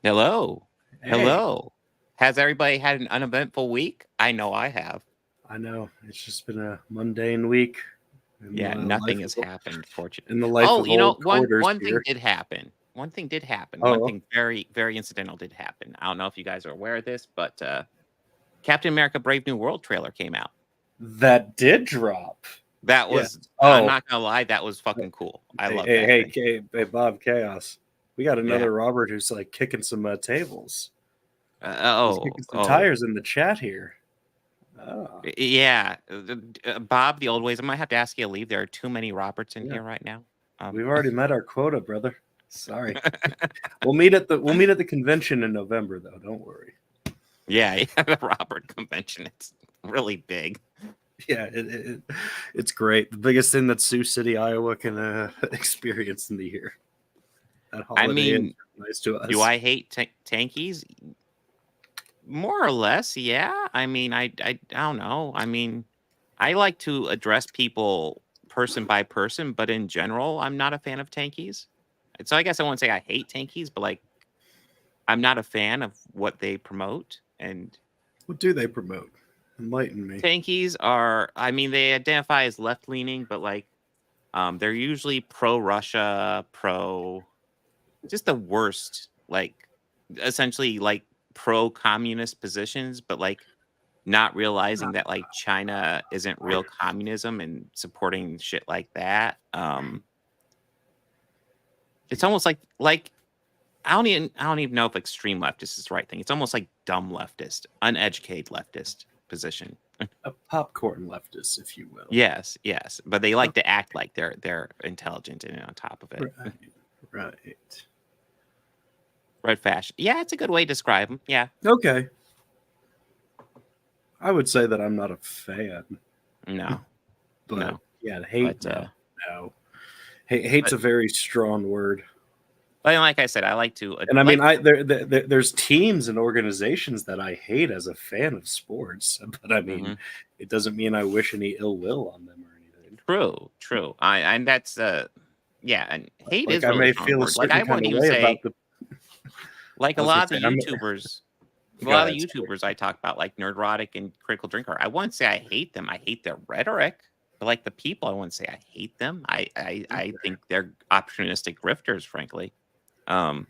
Hello. Hey, Hello. Has everybody had an uneventful week? I know I have. I know it's just been a mundane week in Yeah, the nothing life has of happened, fortunately. in the life Oh, of old one quarters one thing here. did happen. One thing did happen. One Oh, thing very, very incidental did happen. I don't know if you guys are aware of this, but Captain America Brave New World trailer came out. that did drop. That Yeah. was, I'm Oh, not gonna lie, that was fucking cool. I hey, love hey, that hey, thing. hey, Bob Chaos. We got Yeah. another Robert who's like kicking some tables. He's Oh, kicking some oh, tires in the chat here. Oh, yeah. Bob, the old ways. I might have to ask you to leave. There are too many Roberts in yeah. here right now. We've already met our quota, brother. Sorry. We'll meet at the convention in November, though. Don't worry. Yeah, yeah, the Robert convention. It's really big. Yeah, it's great. The biggest thing that Sioux City, Iowa can experience in the year. That I holiday is mean, nice to do us. I hate tankies? More or less, yeah. I mean, I don't know. I mean, I like to address people person by person, but in general, I'm not a fan of tankies. And so I guess I won't say I hate tankies, but like I'm not a fan of what they promote. And What do they promote? Enlighten me. tankies are, I mean, they identify as left leaning, but like they're usually pro Russia, pro just the worst, like essentially like pro communist positions, but like not realizing that like China isn't real communism and supporting shit like that. It's almost like I don't even know if extreme leftist is the right thing. It's almost like dumb leftist, uneducated leftist position. A popcorn leftist, if you will. Yes, yes, but they like to act like they're intelligent and on top of it. Right, right. Red fashion. Yeah, it's a good way to describe them. Yeah. Okay. I would say that I'm not a fan, No. but No. yeah, hate, But no, no. Hate's but a very strong word. but like I said, I like to And I mean, like. there's teams and organizations that I hate as a fan of sports, but I mean, Mhm. it doesn't mean I wish any ill will on them or anything. True, true. I and that's yeah, and hate Like is I really a may strong feel a word. Like certain I kind wouldn't of even way about say the. like I a was gonna lot of say, the YouTubers. A go lot of ahead. the Sorry. YouTubers I talk about, like Nerdrotic and Critical Drinker, I wouldn't say I hate them. I hate their rhetoric, but like the people, I wouldn't say I hate them. I think they're opportunistic grifters, frankly. Um,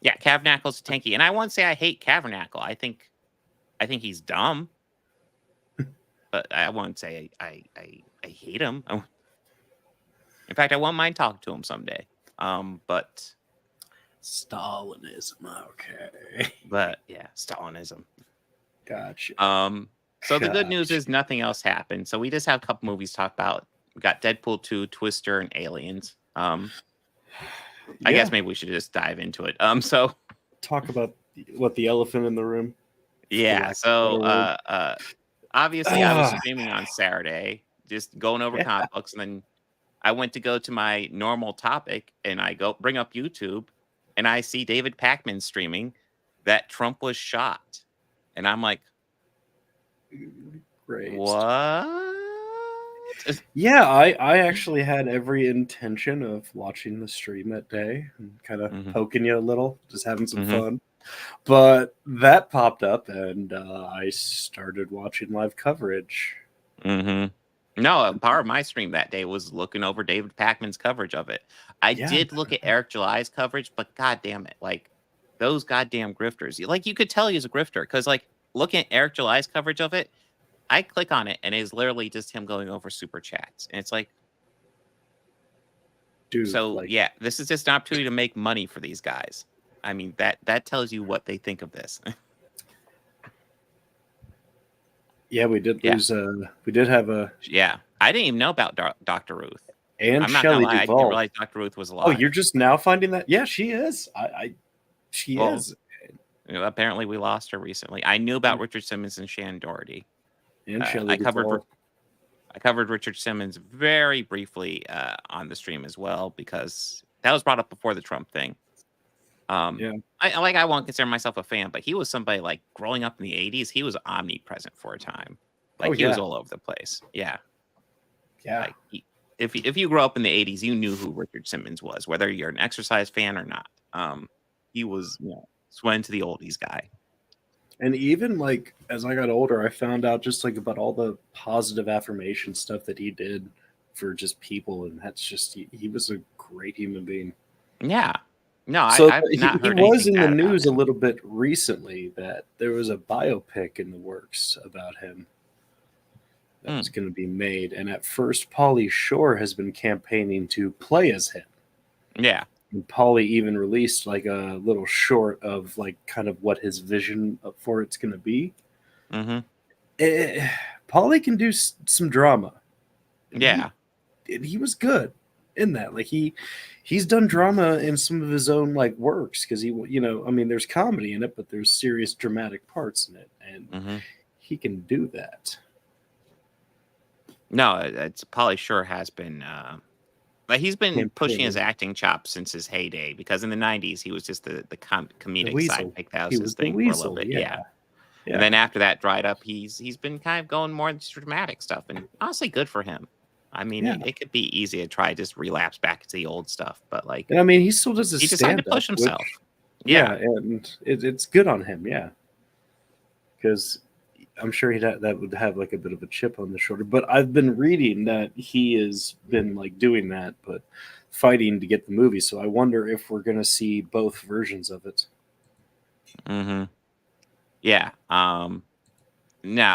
yeah, Cavernacle's tanky, and I won't say I hate Cavernacle. I think he's dumb, but I won't say I hate him. In fact, I won't mind talking to him someday. But Stalinism. Okay. yeah, Stalinism. Gotcha. So the good news Gotcha. is nothing else happened. So we just have a couple movies to talk about. We got Deadpool 2, Twister, and Aliens. I guess Yeah. maybe we should just dive into it. So Talk about what the elephant in the room, for yeah, lack of a so better word. obviously I was Ah, streaming on Saturday, just going over yeah. comic books, and then I went to go to my normal topic and I go bring up YouTube and I see David Pakman streaming that Trump was shot. And I'm like, Great. what? Yeah, I actually had every intention of watching the stream that day and kind of hmm poking you a little, just having some hmm fun. But that popped up, and I started watching live coverage. hmm No, a part of my stream that day was looking over David Pakman's coverage of it. I Yeah, did look at Eric July's coverage, but god damn it, like those goddamn grifters. Like you could tell he was a grifter because like looking at Eric July's coverage of it, I click on it and it's literally just him going over super chats. And it's like, dude, so like, yeah, this is just an opportunity to make money for these guys. I mean, that tells you what they think of this. yeah, we did Yeah. lose. We did have a Yeah. I didn't even know about Dr. Ruth. and I'm not gonna Shelley lie, I didn't Duvall. realize Dr. Ruth was Oh, alive. you're just now finding that? Yeah, she is. She Well, is. apparently we lost her recently. I knew about Richard Simmons and Shannon Doherty. And Uh, Shelley I covered Duvall. I covered Richard Simmons very briefly on the stream as well because that was brought up before the Trump thing. Um, Yeah. I won't consider myself a fan, but he was somebody like growing up in the '80s. He was omnipresent for a time. Oh Like he was yeah. all over the place. Yeah, Yeah. like if you grew up in the 80s, you knew who Richard Simmons was, whether you're an Exercise fan or not. He was, sweating to the oldies guy. And even like as I got older, I found out just like about all the positive affirmation stuff that he did for just people, and that's just he was a great human being. Yeah. No, So I've not he heard was anything in the bad about news a him. little bit recently that there was a biopic in the works about him that Hmm. was going to be made, and at first, Pauly Shore has been campaigning to play as him. Yeah. And Pauly even released like a little short of like kind of what his vision for it's going to be. Mm-hmm. Eh, Pauly can do some drama, and Yeah. he was good in that. Like he's done drama in some of his own like works because I mean, there's comedy in it, but there's serious dramatic parts in it, and Mm-hmm. he can do that. No, it's Pauly Shore has been like he's been pushing his Campaigning. acting chops since his heyday, because in the 90s he was just the The comedic weasel. sidekick. That was He his was the thing for a little weasel. bit. Yeah. Yeah, And then yeah, after that dried up, he's been kind of going more into dramatic stuff, and honestly, good for him. I mean, yeah. it could be easy to try just relapse back to the old stuff, but like And I mean, he still does his he decided to stand up, push himself. which Yeah. yeah, and it's good on him. Yeah, because I'm sure that would have like a bit of a chip on the shoulder. But I've been reading that he has been like doing that, but fighting to get the movie. So I wonder if we're gonna see both versions of it. Mm-hmm. Yeah. Now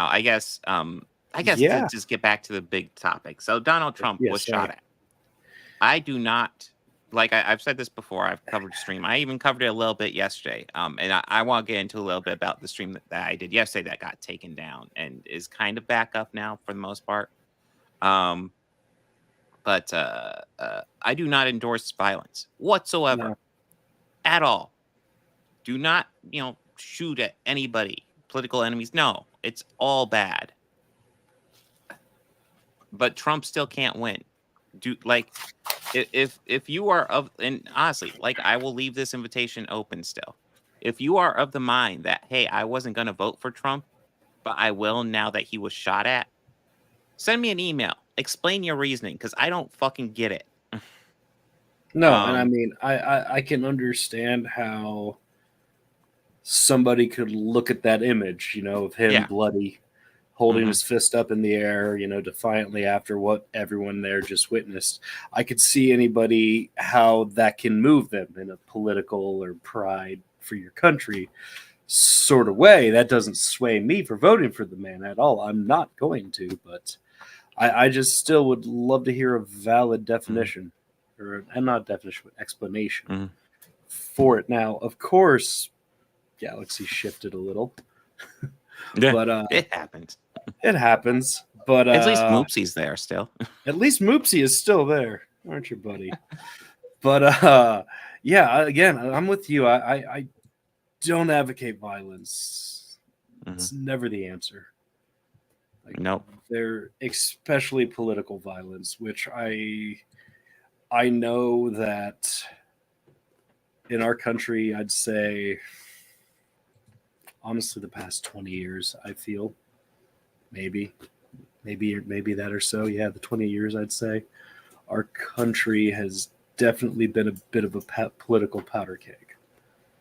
I guess to Yeah. just get back to the big topic. So Donald Trump Yeah. was shot Sorry. at. I do not like I've said this before. I've covered stream. I even covered it a little bit yesterday. And I want to get into a little bit about the stream that I did yesterday that got taken down and is kind of back up now for the most part. Um, but I do not endorse violence whatsoever No. at all. Do not, shoot at anybody, political enemies. No, it's all bad. But Trump still can't win. Do like if you are of, and honestly, like, I will leave this invitation open still. If you are of the mind that, hey, I wasn't going to vote for Trump, but I will now that he was shot at, send me an email. Explain your reasoning, because I don't fucking get it. No. And I Um, mean, I can understand how somebody could look at that image, of him yeah. bloody, holding Hmm. his fist up in the air, defiantly after what everyone there just witnessed. I could see anybody how that can move them in a political or pride for your country sort of way. That doesn't sway me for voting for the man at all. I'm not going to, but I just still would love to hear a valid Hmm. definition, or and not definition, but explanation Hmm. for it. Now, of course, Galaxy shifted a little, Yeah, but it happens. it happens. But At least Moopsie's there still. at least Moopsy is still there, aren't you, buddy? But yeah, again, I'm with you. I don't advocate violence. Hmm. It's never the answer. Like Nope. they're especially political violence, which I know that in our country, I'd say honestly the past 20 years, I feel maybe maybe that or so. Yeah, the 20 years I'd say our country has definitely been a bit of a political powder keg.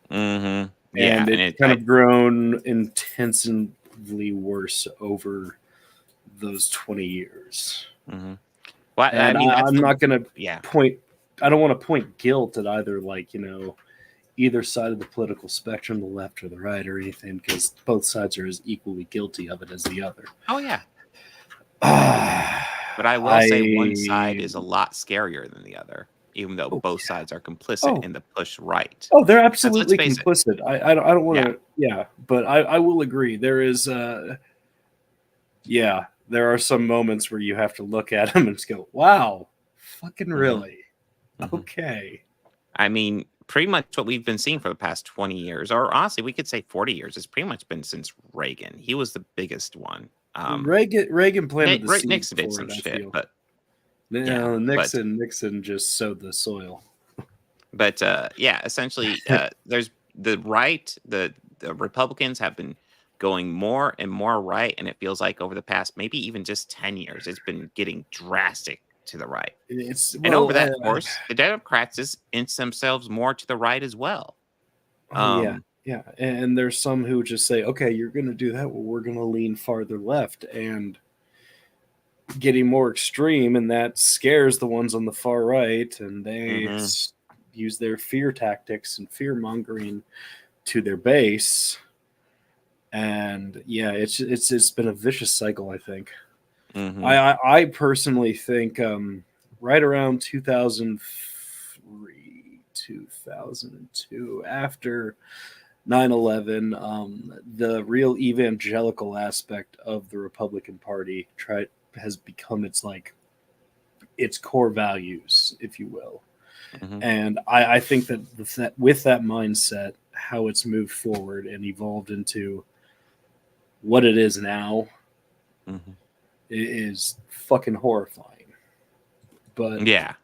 Hmm. Yeah, And and it's kind of grown intensively worse over those 20 years. mhm. Well, I And mean, that's I'm the not going to yeah. point, I don't want to point guilt at either, like, either side of the political spectrum, the left or the right or anything, because both sides are as equally guilty of it as the other. Oh, yeah. But I will say one side I, is a lot scarier than the other, even though oh, both sides are complicit oh, in the push right. oh, they're Because let's absolutely face it. complicit. I don't want Yeah. to, yeah, but I will agree. There is, yeah, there are some moments where you have to look at them and just go, wow, fucking Hmm. really? Hmm. Okay. I mean, pretty much what we've been seeing for the past 20 years, or honestly, we could say 40 years. It's pretty much been since Reagan. He was the biggest one. Reagan planted the seed Nixon did for some it, I shit, feel. but yeah, No, but Nixon just sowed the soil. yeah, essentially, there's the right, the Republicans have been going more and more right, and it feels like over the past maybe even just 10 years, it's been getting drastic. to the right. It's And over well, that course, the Democrats just inch themselves more to the right as well. oh yeah, Um, yeah. And there's some who just say, okay, you're going to do that. Well, we're going to lean farther left and getting more extreme, and that scares the ones on the far right, and they mhm, use their fear tactics and fear mongering to their base. And yeah, it's been a vicious cycle. I think. mhm, I personally think right around 2003, 2002, after 9/11, the real evangelical aspect of the Republican Party has become its core values, if you will. mhm, And I think that with that mindset, how it's moved forward and evolved into what it is now mhm. is fucking horrifying. But Yeah.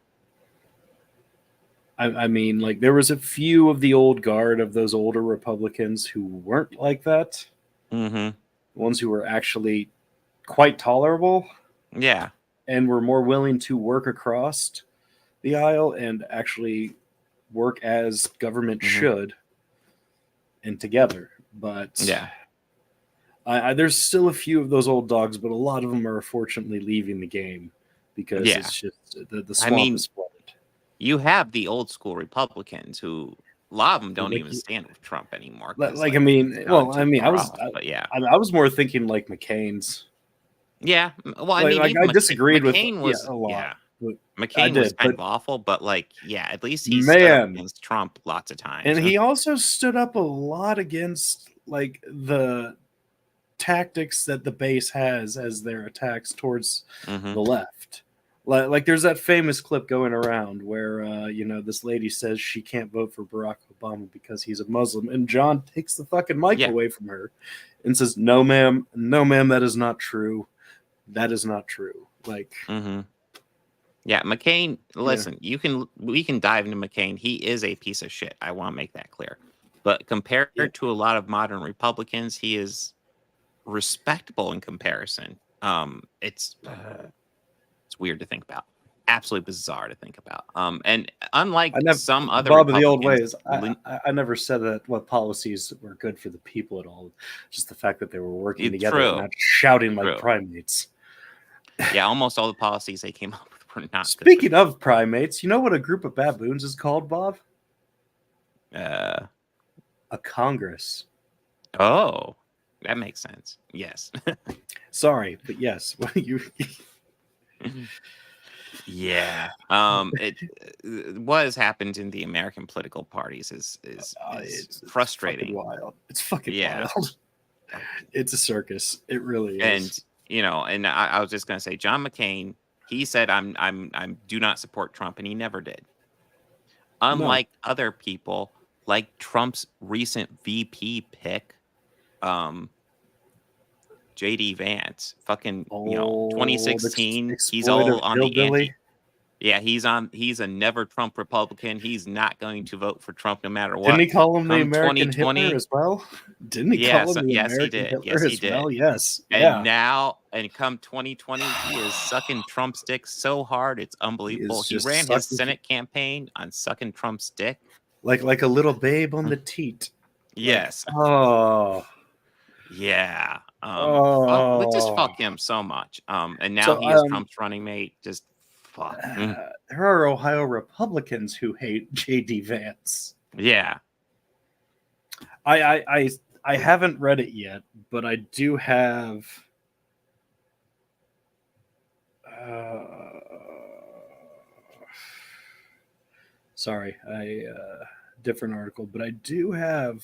I mean, like there was a few of the old guard of those older Republicans who weren't like that. Mhm. Ones who were actually quite tolerable Yeah. and were more willing to work across the aisle and actually work as government Mhm. should and together. But Yeah. there's still a few of those old dogs, but a lot of them are fortunately leaving the game because Yeah. it's just the I swamp mean, is flooded. you have the old school Republicans who a lot of them don't Like even stand with Trump anymore because like I like he's mean, gone well, I too mean, far off. But yeah, I was more thinking like McCain's. yeah. Well, I mean, even I disagreed with McCain yeah was a lot, yeah. but I McCain was did, kind but of awful, but like yeah, at least he stood up man, against Trump lots of and times. he also stood up a lot against like the tactics that the base has as their attacks towards hmm the left. Like there's that famous clip going around where this lady says she can't vote for Barack Obama because he's a Muslim, and John takes the fucking mic Yeah. away from her and says, "No, ma'am, no, ma'am, that is not true. That is not true." Like, hmm Yeah. McCain. yeah, Listen, we can dive into McCain. He is a piece of shit. I want to make that clear. But yeah, compared to a lot of modern Republicans, he is respectable in comparison. It's weird to think about. Absolutely bizarre to think about. And I unlike never, some other Bob of the old Republicans, ways. I never said that what policies were good for the people at all. Just the fact that they were working together and true, not shouting like true. primates. Yeah, almost all the policies they came up with were not good for Speaking of primates, you know what a group of baboons is called, Bob? the. A congress. Oh, that makes sense. Yes. Sorry, but yes, you Yeah. What has happened in the American political parties is it's fucking frustrating. wild. It's fucking Yeah. wild. It's a circus. It really And is. and I was just gonna say, John McCain, he said I'm do not support Trump, and he never did. No. Unlike other people, like Trump's recent VP pick, um, JD Vance, fucking, Old 2016, he's all exploitive on the hillbilly. anti. Yeah, he's a never Trump Republican. He's not going to vote for Trump no matter Didn't what. he call him the Come American Hitler 2020, as well? Didn't he call yes, him the yes, he American did. Hitler Yes, he as did. well? Yes. And Yeah. now, and come 2020, he is sucking Trump's dick so hard, it's He unbelievable. is He just ran his sucking Senate campaign on sucking Trump's dick. like a little babe on Mm, the teat. Like, Yes. oh, Yeah. Let's just oh. fuck him so much. And now So he is Trump's running mate. Just fuck. there are Ohio Republicans who hate JD Vance. Yeah. I I I I haven't read it yet, but I do have uh, sorry, I different article, but I do have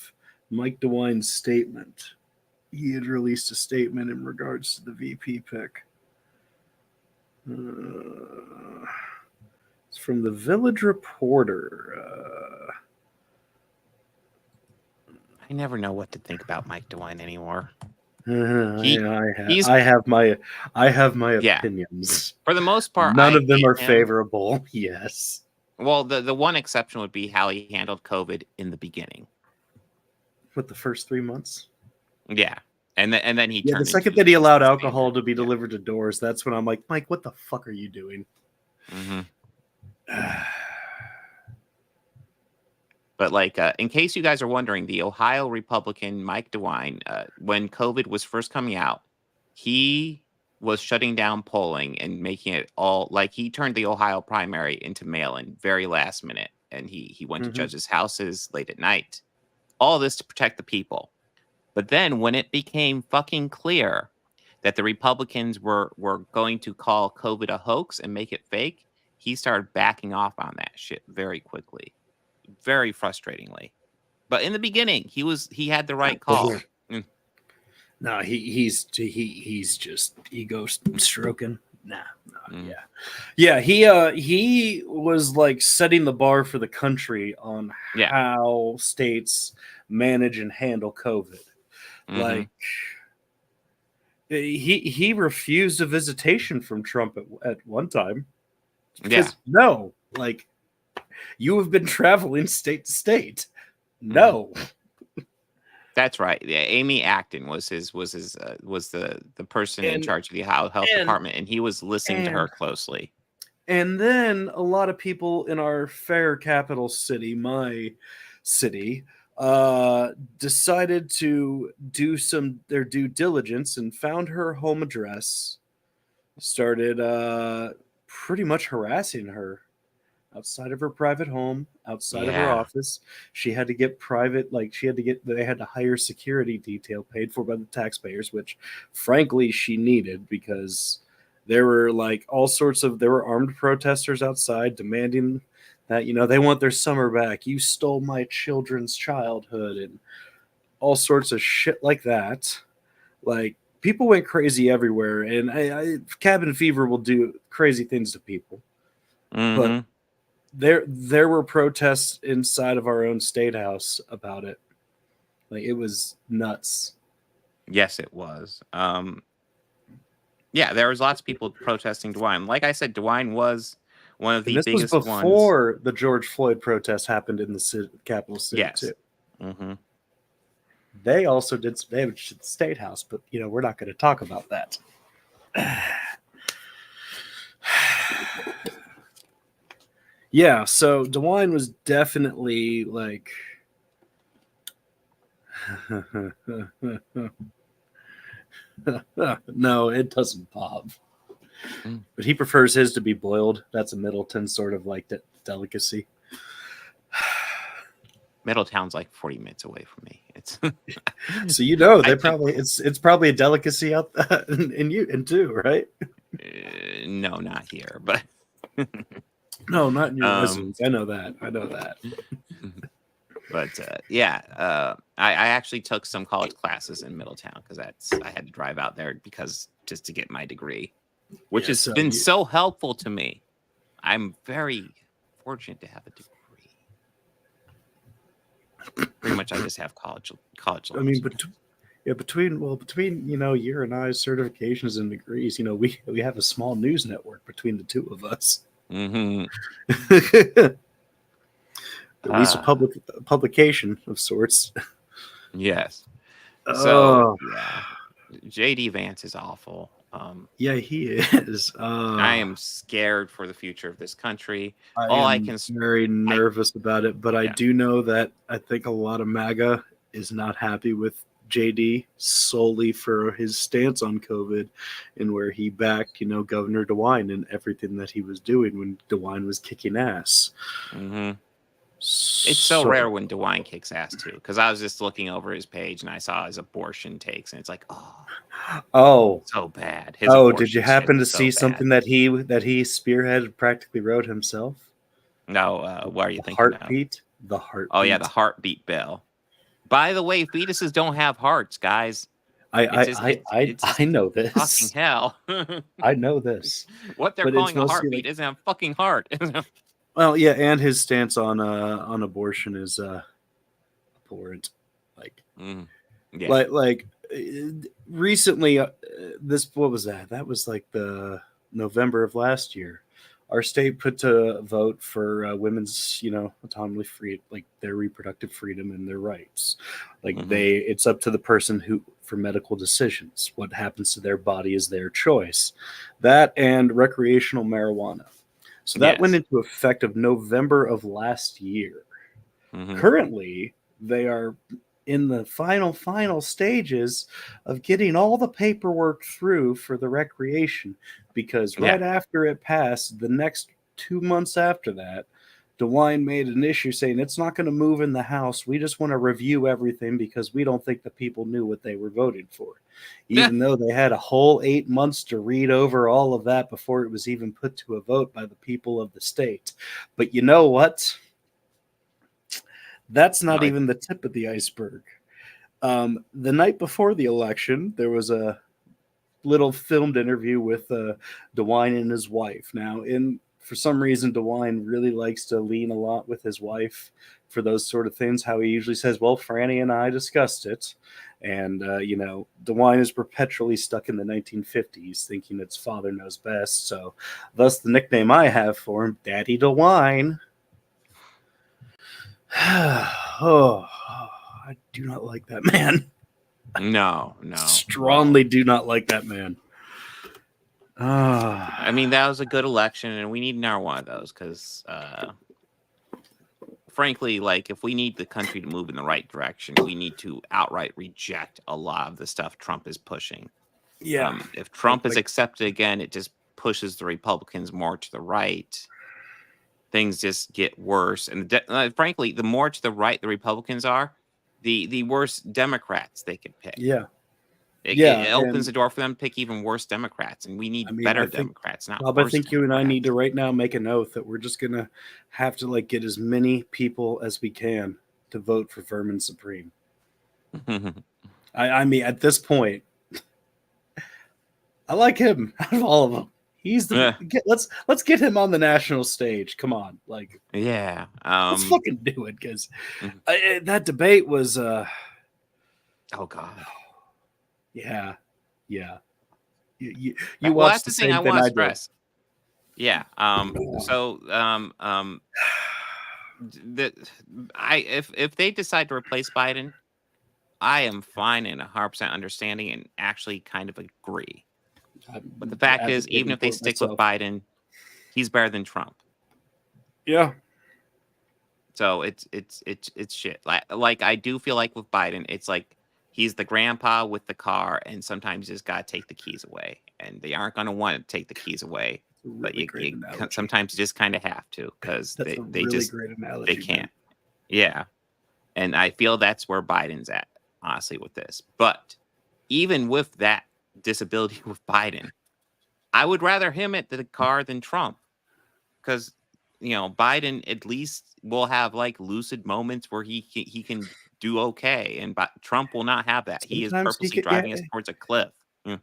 Mike DeWine's statement. He had released a statement in regards to the VP pick. It's from the Village Reporter. I never know what to think about Mike DeWine anymore. He I he's have my yeah. opinions. For the most part, None I of them hate are him. favorable. Yes. Well, the one exception would be how he handled COVID in the beginning. What, the first 3 months? Yeah. And then he Yeah, the turned into second that he allowed the alcohol standard. to be Yeah. delivered to doors, that's when I'm like, Mike, what the fuck are you doing? Mm-hmm. But like, in case you guys are wondering, the Ohio Republican Mike DeWine, when COVID was first coming out, he was shutting down polling and making it all like he turned the Ohio primary into mail-in very last minute, and he went to Mhm. judges' houses late at night. All this to protect the people. But then when it became fucking clear that the Republicans were going to call COVID a hoax and make it fake, he started backing off on that shit very quickly, very frustratingly. But in the beginning, he had the right call. Mm. No, he's just ego stroking. Nah, Mm. yeah. He was like setting the bar for the country on Yeah. how states manage and handle COVID. Mhm. Like he refused a visitation from Trump at one time because no, like you have been traveling state to state. No. That's right. Yeah, Amy Acton was the person in And charge of the health and department, and he was listening to her and closely. and then a lot of people in our fair capital city, my city, decided to do their due diligence and found her home address, started pretty much harassing her outside of her private home, outside of her Yeah. office. She had to get they had to hire security detail paid for by the taxpayers, which frankly she needed because there were like there were armed protesters outside demanding that, they want their summer back. You stole my children's childhood and all sorts of shit like that. Like people went crazy everywhere, and cabin fever will do crazy things to people. But Mm-hmm. there were protests inside of our own state house about it. Like it was nuts. Yes, it was. Yeah, there was lots of people protesting DeWine. Like I said, DeWine was one of And the this was biggest ones. before the George Floyd protest happened in the capital city Yes. too. Mm-hmm. They also did some damage to the state house, but we're not going to talk about that. Yeah, so DeWine was definitely like no, it doesn't pop. But he prefers his to be boiled. That's a Middleton sort of like delicacy. Middletown's like 40 minutes away from me. It's so they probably it's probably a delicacy out in you and too, right? No, not here, but no, not in your residence. I know that. But yeah, I actually took some college classes in Middletown because I had to drive out there just to get my degree, which has been so helpful to me. I'm very fortunate to have a degree. Pretty much, I just have college loans. I mean, between your and I's certifications and degrees, we have a small news network between the two of us. Mm-hmm. At least a publication of sorts. Yes. So yeah, JD Vance is awful. Yeah, he is. I am scared for the future of this country. I'm very nervous about it, but I do know that I think a lot of MAGA is not happy with JD solely for his stance on COVID and where he backed, Governor DeWine and everything that he was doing when DeWine was kicking ass. Mm-hmm. It's so rare when DeWine kicks ass too, because I was just looking over his page and I saw his abortion takes, and it's like, so bad. Did you happen to see something that he spearheaded, practically wrote himself? No, what are you thinking? Heartbeat. The heartbeat. Oh yeah, the heartbeat bill. By the way, fetuses don't have hearts, guys. I know this. Fucking hell. I know this. What they're calling a heartbeat isn't a fucking heart. Well, yeah, and his stance on abortion is abhorrent. Like, like recently, what was that? That was like the November of last year. Our state put to vote for women's, autonomy free, like their reproductive freedom and their rights. Like it's up to the person for medical decisions. What happens to their body is their choice. That and recreational marijuana. So that went Yes. into effect of November of last year. Hmm. Currently, they are in the final stages of getting all the paperwork through for the recreation because Yeah. right after it passed, the next 2 months after that, DeWine made an issue saying it's not going to move in the House. We just want to review everything because we don't think the people knew what they were voting for. Yeah. Even though they had a whole 8 months to read over all of that before it was even put to a vote by the people of the state. But you know what? That's No, not even the tip of the iceberg. The night before the election, there was a little filmed interview with DeWine and his wife. Now, for some reason, DeWine really likes to lean a lot with his wife for those sort of things. How he usually says, "Well, Franny and I discussed it," and DeWine is perpetually stuck in the 1950s, thinking it's father knows best. So, thus the nickname I have for him, Daddy DeWine. Oh, I do not like that man. no, no. Strongly do not like that man. I mean, that was a good election, and we need another one of those because, frankly, like if we need the country to move in the right direction, we need to outright reject a lot of the stuff Trump is pushing. Yeah, If Trump is like accepted again, it just pushes the Republicans more to the right. Things just get worse, and frankly, the more to the right the Republicans are, the worse Democrats they could pick. yeah, It yeah, opens and the door for them to pick even worse Democrats, and we I need mean, better Democrats, not Bob, I worse think you and I need Democrats. to right now make an oath that we're just gonna have to like get as many people as we can to vote for Vermin Supreme. I mean, at this point, I like him out of all of them. He's the Yeah, let's get him on the national stage. Come on, like yeah. let's fucking do it because Mhm. that debate was Oh God. yeah, yeah. You Well, that's watched the the thing same I thing want to I did. stress. Yeah. So, that I if they decide to replace Biden, I am fine and 100% understanding and actually kind of agree. But the I'm fact is, even advocating if they for it stick with myself. Biden, he's better than Trump. Yeah, So it's shit. Like I do feel like with Biden, it's like he's the grandpa with the car, and sometimes you just gotta take the keys away, and they aren't gonna want to take the keys away, it's a but really great analogy. sometimes you just kind of have to because That's a they really just great they analogy, man. can't. Yeah, and I feel that's where Biden's at, honestly, with this. But even with that disability with Biden, I would rather him at the car than Trump because Biden at least will have like lucid moments where he can do okay, and Trump will not have that. He is Sometimes he purposely could, yeah. driving us towards a cliff. Mm.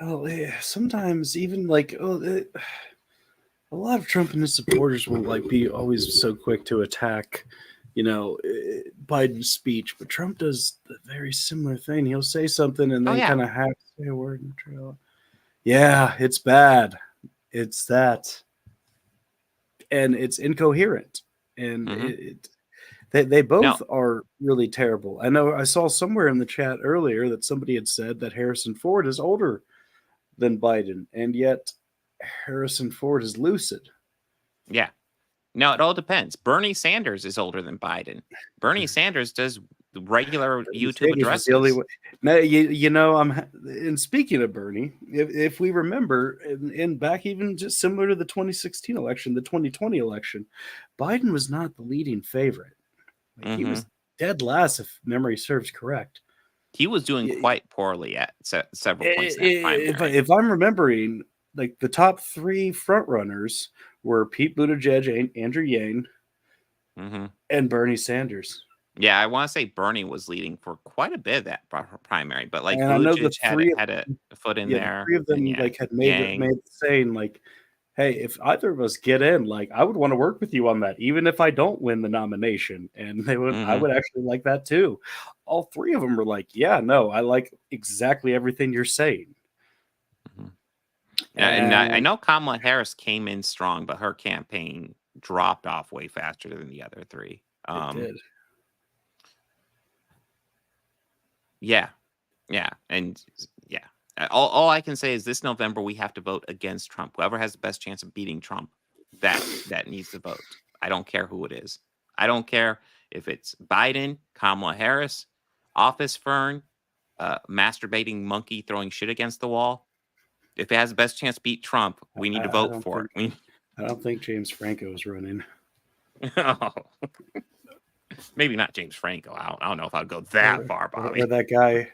Oh, yeah. Sometimes even like a lot of Trump and his supporters will like be always so quick to attack, Biden's speech, but Trump does the very similar thing. He'll say something and Oh then yeah. kind of have to say a word in the trail. Yeah, it's bad. It's that, and it's incoherent, and Hmm. they No. both are really terrible. I know I saw somewhere in the chat earlier that somebody had said that Harrison Ford is older than Biden, and yet Harrison Ford is lucid. Yeah. No. It all depends. Bernie Sanders is older than Biden. Bernie Sanders does regular Bernie YouTube Sanders was the only addresses. one. Now, you know, and speaking of Bernie, if we remember, in back even just similar to the 2016 election, the 2020 election, Biden was not the leading favorite. Like he Hmm. was dead last, if memory serves correct. He was doing quite poorly at several points in that primary. If I'm remembering, like the top three front runners were Pete Buttigieg, Andrew Yang, Hmm. and Bernie Sanders. Yeah, I want to say Bernie was leading for quite a bit of that primary, but like And I know the Buttigieg three of had a foot in yeah, the there, three of and them yeah, like had Yang. made the saying like, "Hey, if either of us get in, like I would want to work with you on that, even if I don't win the nomination." And I Hmm. would actually like that too. All three of them were like, "Yeah, no, I like exactly everything you're saying." Hmm. Yeah, and I And know Kamala Harris came in strong, but her campaign dropped off way faster than the other three. it did. Yeah, yeah, and yeah. All I can say is this November we have to vote against Trump. Whoever has the best chance of beating Trump that needs to vote. I don't care who it is. I don't care if it's Biden, Kamala Harris, Office Fern, masturbating monkey throwing shit against the wall. If it has the best chance to beat Trump, we need to I vote don't for think it. I don't think James Franco is running. Oh, maybe not James Franco. I don't know if I'd go that far, Bobby. Or that guy.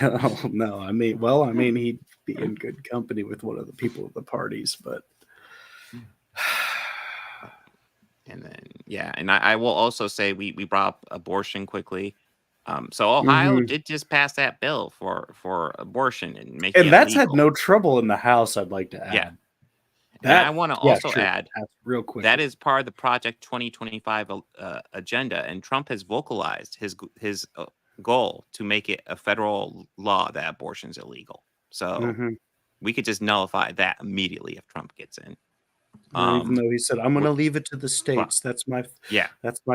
Oh, no, I mean, he'd be in good company with one of the people at the parties, but. And then, yeah, and I will also say we brought up abortion quickly. So Ohio did just pass that bill for abortion and making And it that's legal. had no trouble in the House, I'd like to add. Yeah. And I want to also add real quick that is part of the Project 2025 agenda, and Trump has vocalized his goal to make it a federal law that abortion is illegal. So we could just nullify that immediately if Trump gets in. Even though he said, "I'm going to leave it to the states." That's my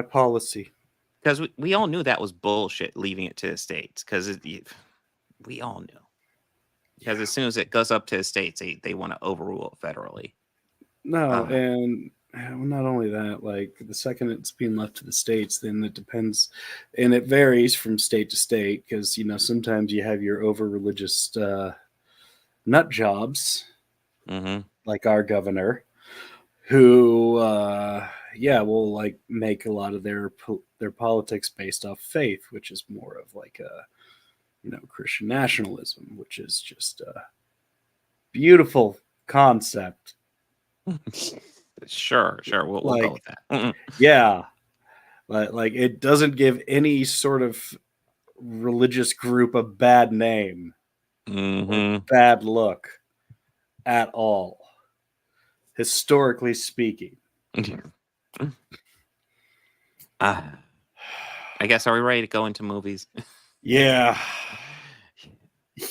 policy. Because we all knew that was bullshit, leaving it to the states. Because we all knew. Because as soon as it goes up to the states, they want to overrule it federally. No, and not only that, like the second it's being left to the states, then it depends, and it varies from state to state. Because sometimes you have your over-religious nut jobs, like our governor, who will like make a lot of their politics based off faith, which is more of like a Christian nationalism, which is just a beautiful concept. Sure, we'll go with that. Yeah, but like it doesn't give any sort of religious group a bad name or bad look at all, historically speaking. I guess, are we ready to go into movies? Yeah.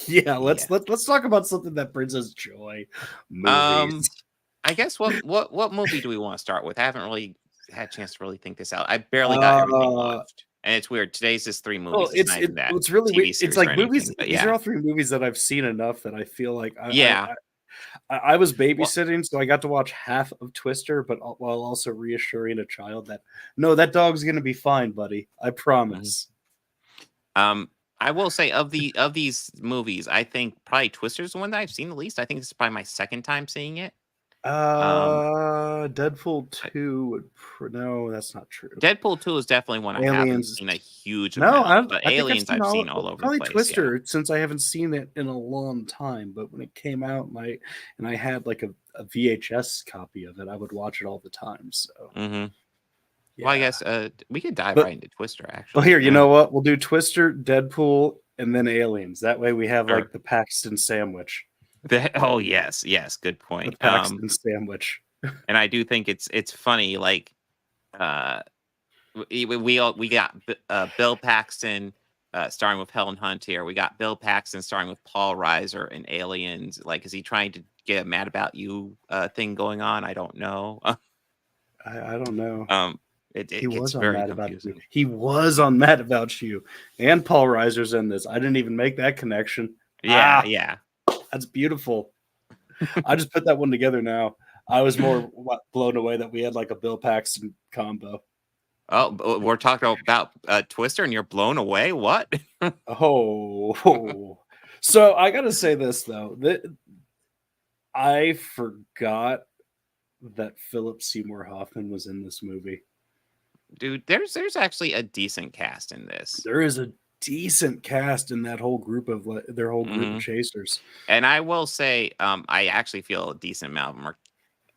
Let's talk about something that brings us joy. Movies. I guess what movie do we want to start with? I haven't really had a chance to really think this out. I barely got everything watched, and it's weird. Today's just 3 movies. Well, it's really weird. It's like movies. These are all 3 movies that I've seen enough that I feel like I was babysitting, so I got to watch half of Twister, but while also reassuring a child that no, that dog's gonna be fine, buddy. I promise. I will say of these movies, I think probably Twister's the one that I've seen the least. I think this is probably my second time seeing it. Deadpool 2 no, that's not true. Deadpool 2 is definitely one I haven't seen a huge amount. But Aliens I've seen all over the place. Probably Twister, since I haven't seen it in a long time. But when it came out, and I had like a VHS copy of it, I would watch it all the time. So. Yeah. Well, I guess we could dive right into Twister, actually. Well, here, you know what? We'll do Twister, Deadpool, and then Aliens. That way we have like the Paxton sandwich. Oh, yes. Good point. The Paxton sandwich. And I do think it's funny. Like, we got Bill Paxton starring with Helen Hunt here. We got Bill Paxton starring with Paul Reiser in Aliens. Like, is he trying to get a Mad About You thing going on? I don't know. I don't know. He was on Mad About You. He was on Mad About You, and Paul Reiser's in this. I didn't even make that connection. Yeah. That's beautiful. I just put that one together now. I was more blown away that we had like a Bill Paxton combo. Oh, we're talking about Twister, and you're blown away. What? Oh. So I gotta say this though. I forgot that Philip Seymour Hoffman was in this movie. Dude, there's actually a decent cast in this. There is a decent cast in that whole group of their whole group of chasers. And I will say, I actually feel a decent amount of them are,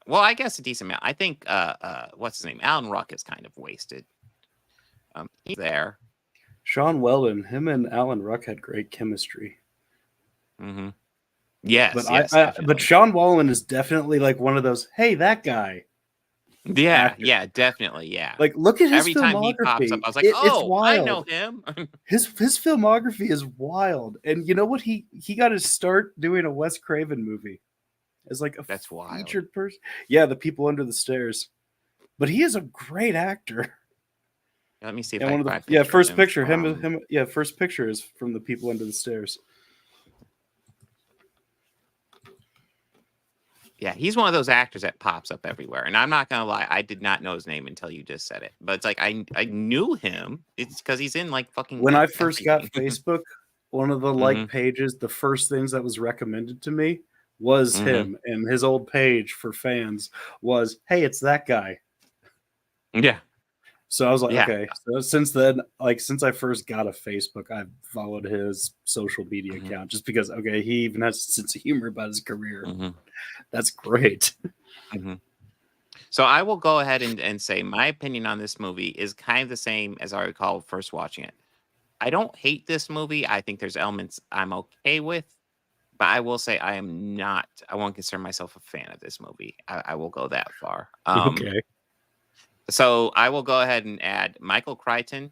well, I guess a decent amount. I think what's his name? Alan Ruck is kind of wasted. He's there. Sean Weldon, him and Alan Ruck had great chemistry. Yes, but Sean Weldon is definitely like one of those, hey, that guy. Yeah, definitely, yeah. Like, look at his every filmography. Time he pops up, I was like, I know him. his filmography is wild, and you know what? He got his start doing a Wes Craven movie as like a featured person. Yeah, The People Under the Stairs. But he is a great actor. Let me see if first picture him. Yeah, first picture is from The People Under the Stairs. Yeah, he's one of those actors that pops up everywhere. And I'm not gonna lie, I did not know his name until you just said it. But it's like I knew him. It's because he's in like fucking When I first got everything. Facebook, one of the like Hmm. pages, the first things that was recommended to me was Hmm. him, and his old page for fans was, "Hey, it's that guy." Yeah, So I was like, yeah. okay. So since then, like since I first got a Facebook, I've followed his social media Hmm. account just because okay, he even has a sense of humor about his career. Hmm. That's great. Hmm. So I will go ahead and say my opinion on this movie is kind of the same as I recall first watching it. I don't hate this movie. I think there's elements I'm okay with, but I will say I am not. I won't consider myself a fan of this movie. I will go that far. Okay. So I will go ahead and add Michael Crichton.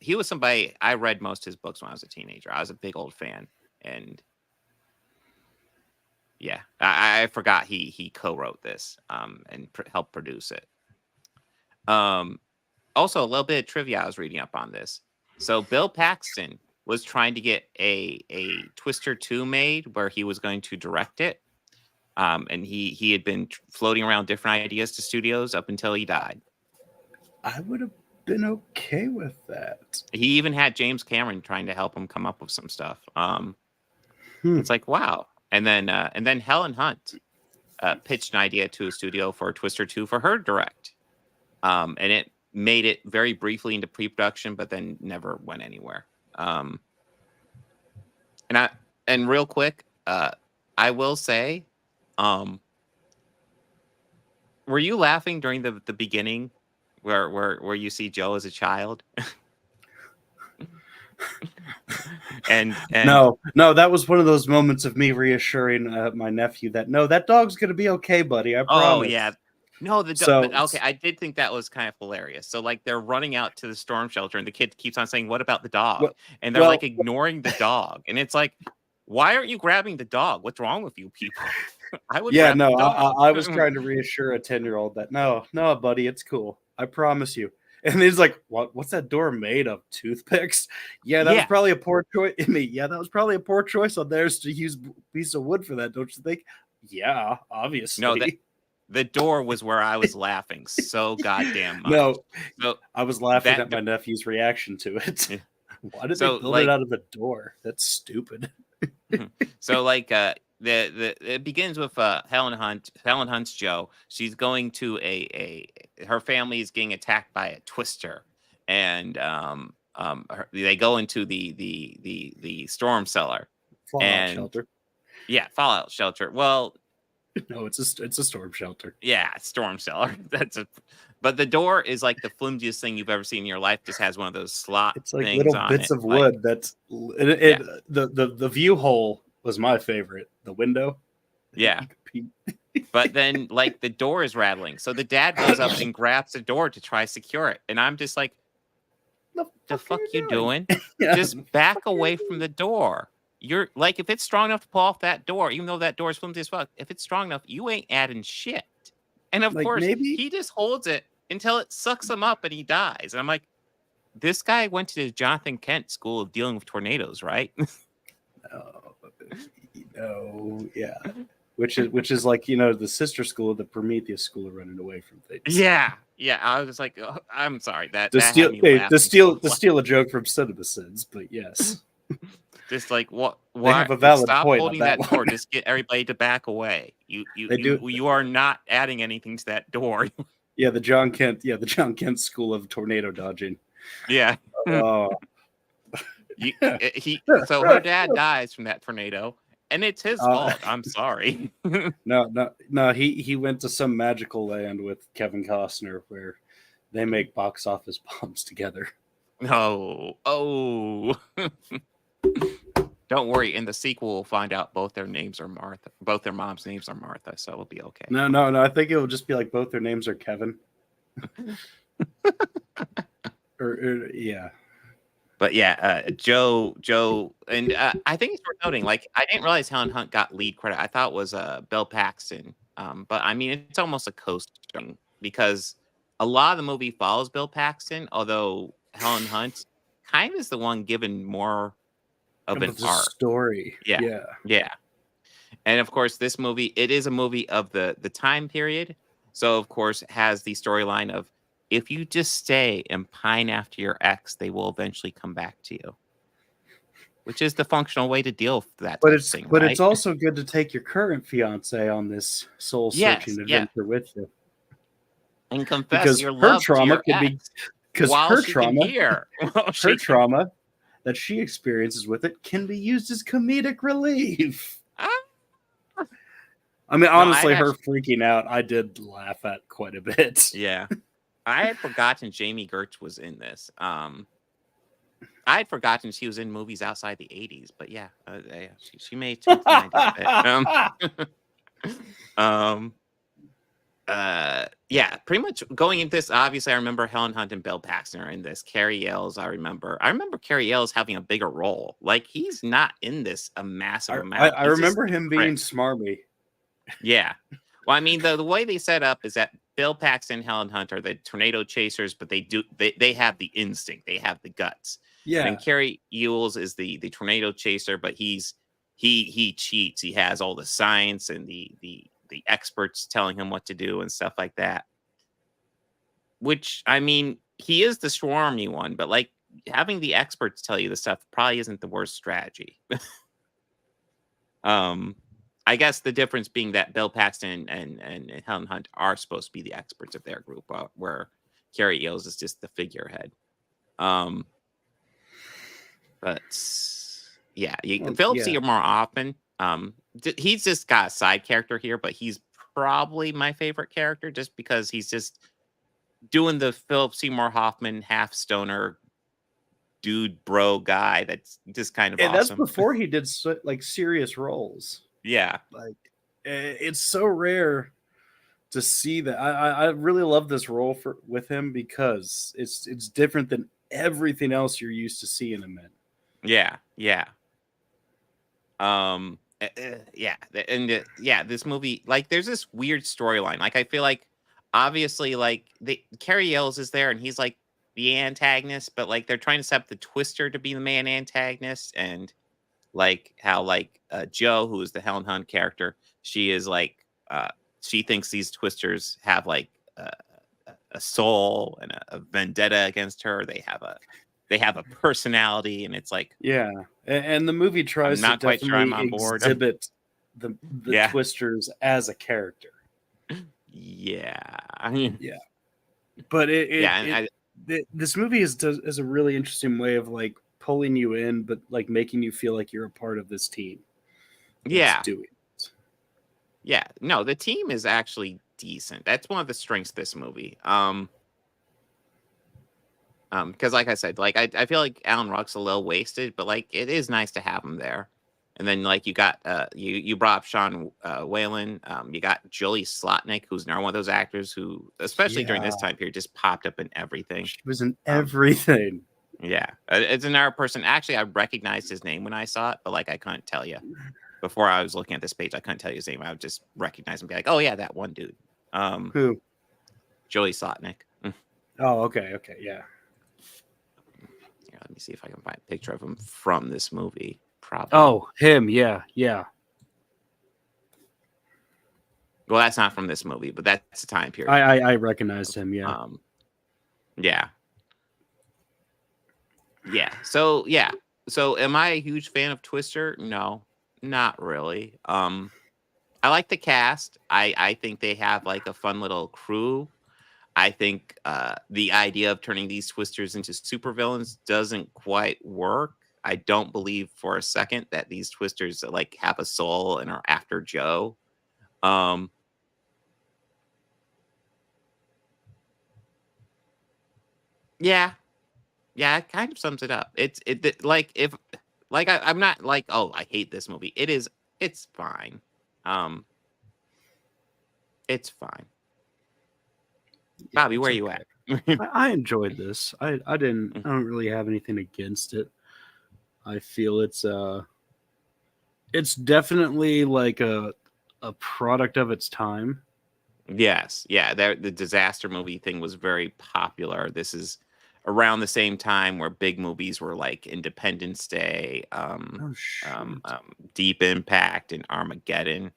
He was somebody I read most of his books when I was a teenager. I was a big old fan, and yeah, I forgot he co-wrote this and helped produce it. Um, Also, a little bit of trivia I was reading up on this. So Bill Paxton was trying to get a Twister 2 made where he was going to direct it. And he had been floating around different ideas to studios up until he died. I would have been okay with that. He even had James Cameron trying to help him come up with some stuff. Hmm. It's like wow. And then Helen Hunt pitched an idea to a studio for Twister 2 for her to direct. And it made it very briefly into pre-production, but then never went anywhere. And I and real quick, I will say, um, were you laughing during the beginning where you see Joe as a child? and No, that was one of those moments of me reassuring my nephew that no, that dog's gonna be okay, buddy. I oh yeah. promise. No, but So okay, I did think that was kind of hilarious. So like they're running out to the storm shelter and the kid keeps on saying, "What about the dog?" well, And they're like well, ignoring the dog. And it's like, why aren't you grabbing the dog? What's wrong with you people? I would yeah, grab the no, dog. I was trying to reassure a 10-year-old that no, buddy, it's cool. I promise you. And he's like, "What? What's that door made of? Toothpicks? Yeah, that was Yeah. probably a poor choice. I mean, yeah, that was probably a poor choice on theirs to use a piece of wood for that, don't you think? Yeah, No, obviously. the door was where I was laughing so goddamn much. No, So I was laughing that at my nephew's reaction to it. yeah. Why did they So build it like out of a door? That's stupid. so like the it begins with Helen Hunt's Joe. She's going to a her family is getting attacked by a twister, and they go into the storm cellar, Fallout and shelter. yeah, fallout shelter. Well, No, it's a storm shelter. yeah, storm cellar. But the door is like the flimsiest thing you've ever seen in your life. Just has one of those slot It's like things little on bits it. of Like wood. That's yeah, the view hole was my favorite. The window. yeah. You could peek. But then like the door is rattling. So the dad goes up and grabs the door to try secure it. And I'm just like, The the fuck are fuck you you doing? doing? Yeah, Just the fuck back are you away from doing? the door. You're like, if it's strong enough to pull off that door, even though that door is flimsy as fuck, if it's strong enough, you ain't adding shit. And of Like course, maybe he just holds it until it sucks him up and he dies. And I'm like, this guy went to the Jonathan Kent School of Dealing with Tornadoes, right? no, yeah. Which is like the sister school of the Prometheus school of running away from things. Yeah. Yeah. I was just like, oh, I'm sorry. That To that had steal, me hey, laughing so to much. steal a joke from Cinema Sins, but yes, Just like what? they Why? have a valid Stop point on holding that that door. one. Just get everybody to back away. They do, You are not adding anything to that door. yeah. The John Kent school of tornado dodging. Yeah. Oh, So her dad dies from that tornado, and it's his uh, fault. I'm sorry. no. He went to some magical land with Kevin Costner where they make box office bombs together. No. Oh. Don't worry. In the sequel, we'll find out both their names are Martha. Both their moms' names are Martha, so it'll be okay. No. I think it will just be like both their names are Kevin. Yeah. But yeah, Joe, and I think it's worth noting. Like, I didn't realize Helen Hunt got lead credit. I thought it was Bill Paxton. But I mean, it's almost a co-starring because a lot of the movie follows Bill Paxton, although Helen Hunt kind of is the one given more of But an the arc. story, Yeah, yeah. yeah. And of course, this movie, it is a movie of the time period. So of course, it has the storyline of if you just stay and pine after your ex, they will eventually come back to you. Which is the functional way to deal with that But type of it's thing, but it's right? also good to take your current fiance on this soul searching Yes, yeah. adventure with you, And confess because your her love to trauma your could be ex because while she can hear. While her she can trauma that she experiences with it can be used as comedic relief. Ah! I mean, No, I'd honestly, her actually freaking out, I did laugh at quite a bit. yeah. I had forgotten Jamie Gertz was in this. I had forgotten she was in movies outside the 80s, but yeah, yeah, she made it to the 90s a bit. Um, yeah, pretty much going into this, obviously, I remember Helen Hunt and Bill Paxton are in this. Carrie Ells, I remember Carrie Ells having a bigger role. Like, he's not in this a massive amount. I He's just remember the him prick. being smarmy. Yeah. Well, I mean, the way they set up is that Bill Paxton and Helen Hunt are the tornado chasers, but they have the instinct, they have the guts. And then Yeah, Carrie Ewells is the tornado chaser, but he cheats. He has all the science and the experts telling him what to do and stuff like that. Which, I mean, he is the swarmy one, but like having the experts tell you the stuff probably isn't the worst strategy. um I guess the difference being that Bill Paxton and Helen Hunt are supposed to be the experts of their group, where Carrie Eels is just the figurehead. Um, but yeah, well, Philip yeah. Seymour Hoffman. He's just got a side character here, but he's probably my favorite character just because he's just doing the Philip Seymour Hoffman half stoner dude bro guy. That's just kind of And that's awesome. before he did like serious roles. Yeah, Like, it's so rare to see that. I really love this role with him because it's different than everything else you're used to seeing him in. yeah, yeah. Yeah, yeah, this movie, like, there's this weird storyline. Like, I feel like obviously, like, the Carrie Ells is there, and he's like the antagonist, but like they're trying to set up the Twister to be the main antagonist, and like how like Joe, who is the Helen Hunt character, she is like she thinks these Twisters have like a soul and a vendetta against her. They have a personality, and it's like Yeah, and the movie I'm tries to not quite sure I'm definitely on board. exhibit the Yeah. Twisters as a character. Yeah. I mean, Yeah, but yeah, and this movie is a really interesting way of like pulling you in, but like making you feel like you're a part of this team that's yeah. doing it. Yeah. No, the team is actually decent. That's one of the strengths of this movie. Because like I said, like I feel like Alan Ruck's a little wasted, but like it is nice to have him there. And then like you got you brought up Sean Whalen. You got Julie Slotnick, who's now one of those actors who, especially during Yeah, this time period, just popped up in everything. she was in Um, everything. yeah, it's another person. Actually, I recognized his name when I saw it, but like I couldn't tell you before I was looking at this page. I couldn't tell you his name. I would just recognize him, and be like, oh yeah, that one dude. Who? Joey Slotnick. Oh, okay, yeah. Here, let me see if I can find a picture of him from this movie. Probably. Oh, him. Yeah. Well, that's not from this movie, but that's the time period. I recognized him. Yeah. Yeah. Yeah. So yeah. So am I a huge fan of Twister? No, not really. I like the cast. I think they have like a fun little crew. I think the idea of turning these Twisters into supervillains doesn't quite work. I don't believe for a second that these Twisters like have a soul and are after Joe. Yeah, yeah, it kind of sums it up. Like if like I'm not like, oh, I hate this movie. It's fine. Um, it's fine. Bobby, It's where you okay. at? I enjoyed this. I don't really have anything against it. I feel it's definitely like a product of its time. Yes, yeah. The disaster movie thing was very popular. This is around the same time where big movies were like Independence Day, Oh shoot. Deep Impact, and Armageddon.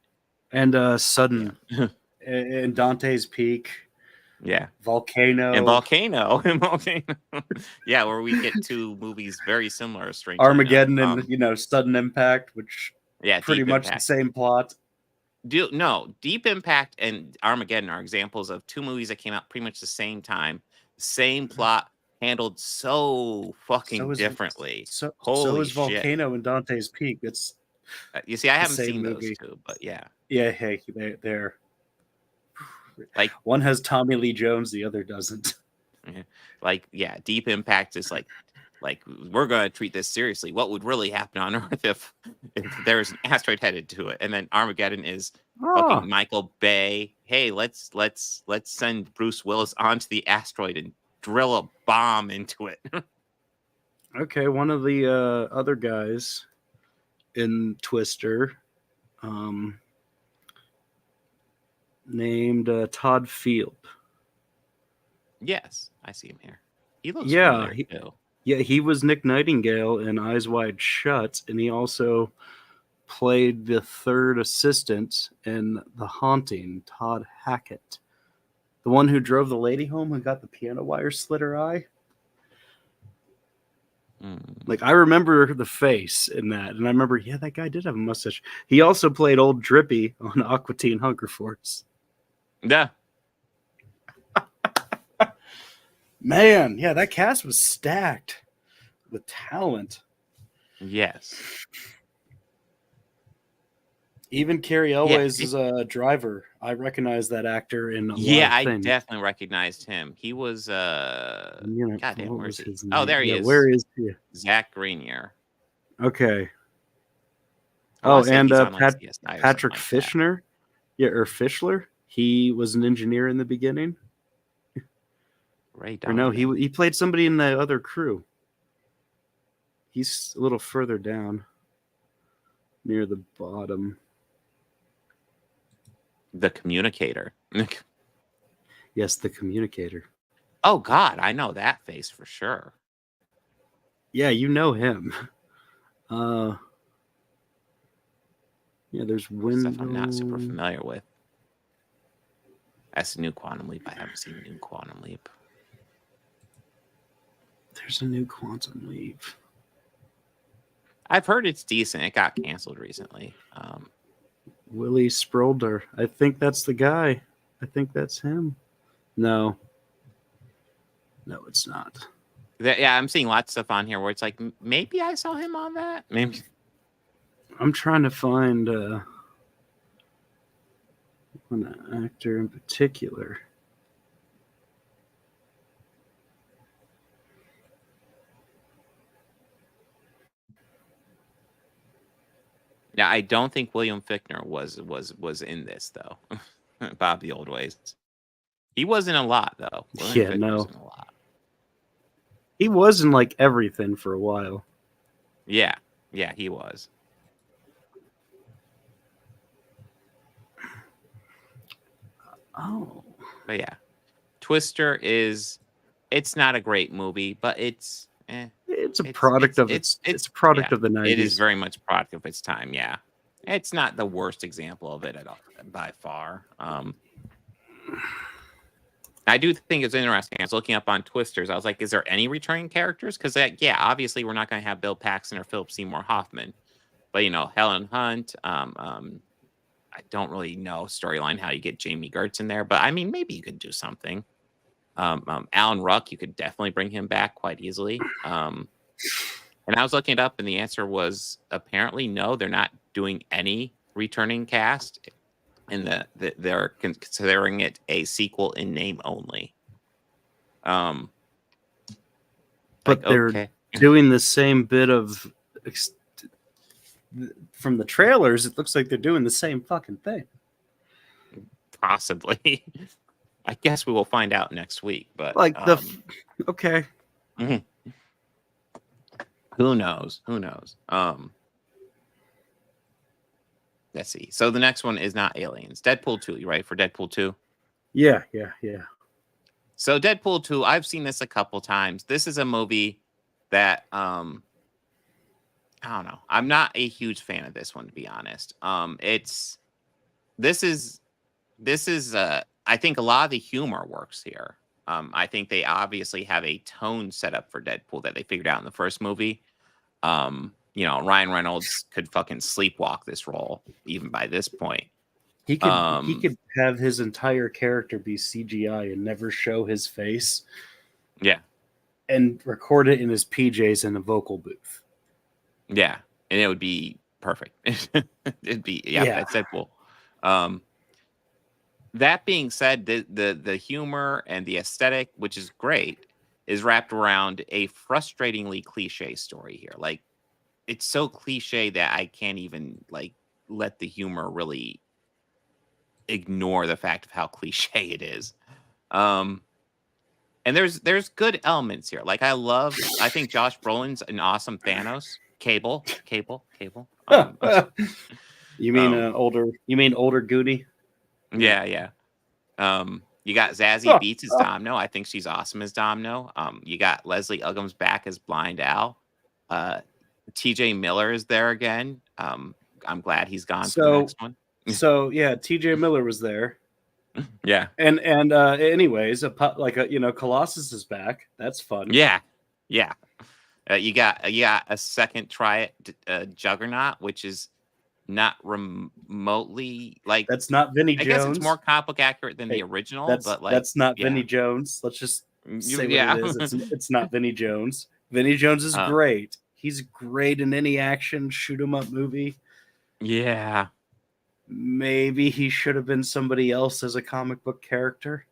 And Yeah, sudden and Dante's Peak, yeah, and Volcano, Volcano, and Volcano. Yeah, where we get two movies very similar, strangely enough. Armageddon, and Sudden Impact, which Yeah, pretty Deep much the Impact. same plot. No, Deep Impact and Armageddon are examples of two movies that came out pretty much the same time, same plot, handled so So fucking is differently. so Holy is shit! Volcano and Dante's Peak. It's You see, I the haven't same seen those movie. two, but yeah, Yeah, hey, they're like, one has Tommy Lee Jones, the other doesn't. mhm, like, yeah, Deep Impact is like we're gonna treat this seriously. What would really happen on Earth if there's an asteroid headed to it? And then Armageddon is Oh, fucking Michael Bay. Hey, let's send Bruce Willis onto the asteroid and drill a bomb into it. okay. One of the other guys in Twister, um, named Todd Field. Yes, I see him here. He looks Yeah, familiar too. he was Nick Nightingale in Eyes Wide Shut, and he also played the third assistant in The Haunting, Todd Hackett, the one who drove the lady home who got the piano wire slit her eye. Mm. Like, I remember the face in that, and I remember, yeah, that guy did have a mustache. He also played Old Drippy on Aqua Teen Hunger Force. Yeah, Man, yeah, that cast was stacked with talent. yes, Even Carrie yeah. Elways is a driver. I recognize that actor in a lot Yeah, of I things. definitely recognized him. He was goddamn, What where's was he? his Oh, name? there he Yeah, is. where is he? Zach Grenier. Okay. I want Oh, to say and he's on like CSI or something Patrick like that. Fishner. Yeah, or Fischler. He was an engineer in the beginning. Ray Or no, Donovan. he played somebody in the other crew. He's a little further down, near the bottom. The Communicator. Yes, the communicator. Oh God, I know that face for sure. Yeah, you know him. Uh, yeah, there's Stuff I'm not super Window. familiar with. That's New Quantum Leap. I haven't seen New Quantum Leap. There's a new Quantum Leap. I've heard it's decent. It got canceled recently. Willie Sprolder. I think that's the guy. I think that's him. No, it's not. Yeah, I'm seeing lots of stuff on here where it's like maybe I saw him on that. Maybe. I'm trying to find one actor in particular. Yeah, I don't think William Fichtner was in this though. Bob the Old Ways. He wasn't a lot though. William Yeah, Fichtner no. wasn't a lot. He was in like everything for a while. Yeah, he was. Oh. But yeah, Twister it's not a great movie, but it's It's a product of its a product of the 90s. It is very much a product of its time. Yeah, it's not the worst example of it at all by far. I do think it's interesting. I was looking up on Twisters. I was like, is there any returning characters? Because yeah, obviously we're not going to have Bill Paxton or Philip Seymour Hoffman, but Helen Hunt. I don't really know storyline how you get Jamie Gertz in there, but I mean maybe you could do something. Alan Ruck, you could definitely bring him back quite easily. And I was looking it up, and the answer was apparently no. They're not doing any returning cast, and they're considering it a sequel in name only. But like, they're okay. doing the same bit of from the trailers. It looks like they're doing the same fucking thing. Possibly. I guess we will find out next week. But Like okay. Mm-hmm. Who knows? Let's see. So the next one is not Aliens. Deadpool 2, you right? For Deadpool 2? Yeah. So Deadpool 2, I've seen this a couple times. This is a movie that I don't know. I'm not a huge fan of this one, to be honest. This is I think a lot of the humor works here. I think they obviously have a tone set up for Deadpool that they figured out in the first movie. Ryan Reynolds could fucking sleepwalk this role even by this point. He could have his entire character be CGI and never show his face. Yeah. And record it in his PJs in a vocal booth. Yeah. And it would be perfect. It'd be that's Deadpool. That being said, the humor and the aesthetic, which is great, is wrapped around a frustratingly cliche story here. Like, it's so cliche that I can't even like let the humor really ignore the fact of how cliche it is. And there's good elements here. Like, I think Josh Brolin's an awesome Thanos. Cable. You mean older Goody? Yeah. You got Zazie Beetz as Domino. I think she's awesome as Domino. You got Leslie Uggams back as Blind Al. TJ Miller is there again. I'm glad he's gone for the next one. So yeah, TJ Miller was there. Yeah. And anyways, Colossus is back. That's fun. Yeah. You got a second try at Juggernaut, which is not remotely like that's not Vinnie Jones. I guess it's more comic accurate than the original, but like that's not Vinnie Jones. Let's just say what it is. It's not Vinnie Jones. Vinnie Jones is great. He's great in any action shoot 'em up movie. Yeah. Maybe he should have been somebody else as a comic book character.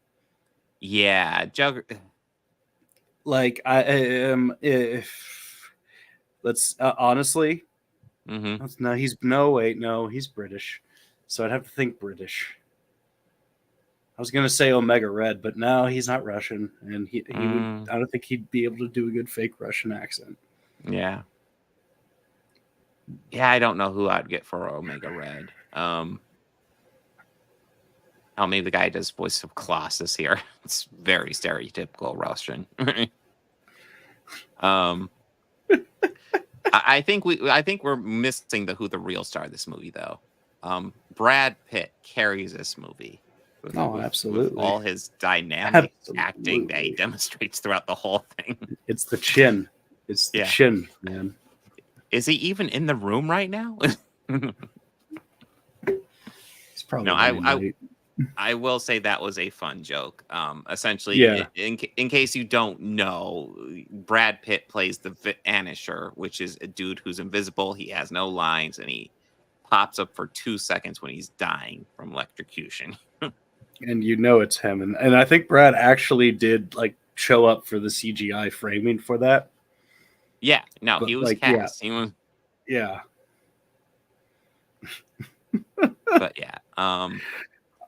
Yeah, Like if let's honestly. Mm-hmm. He's British, so I'd have to think British. I was gonna say Omega Red, but no, he's not Russian, and he would. I don't think he'd be able to do a good fake Russian accent. Yeah, I don't know who I'd get for Omega Red. Maybe the guy who does voice of Colossus here. It's very stereotypical Russian. I think we're missing who the real star of this movie, though. Brad Pitt carries this movie. Absolutely. With all his dynamic acting that he demonstrates throughout the whole thing. It's the chin. It's the chin, man. Is he even in the room right now? He's probably I will say that was a fun joke. Essentially, in case you don't know, Brad Pitt plays the Vanisher, which is a dude who's invisible. He has no lines, and he pops up for 2 seconds when he's dying from electrocution. And it's him. And I think Brad actually did like show up for the CGI framing for that. Yeah, no, he was cast. He was, but yeah.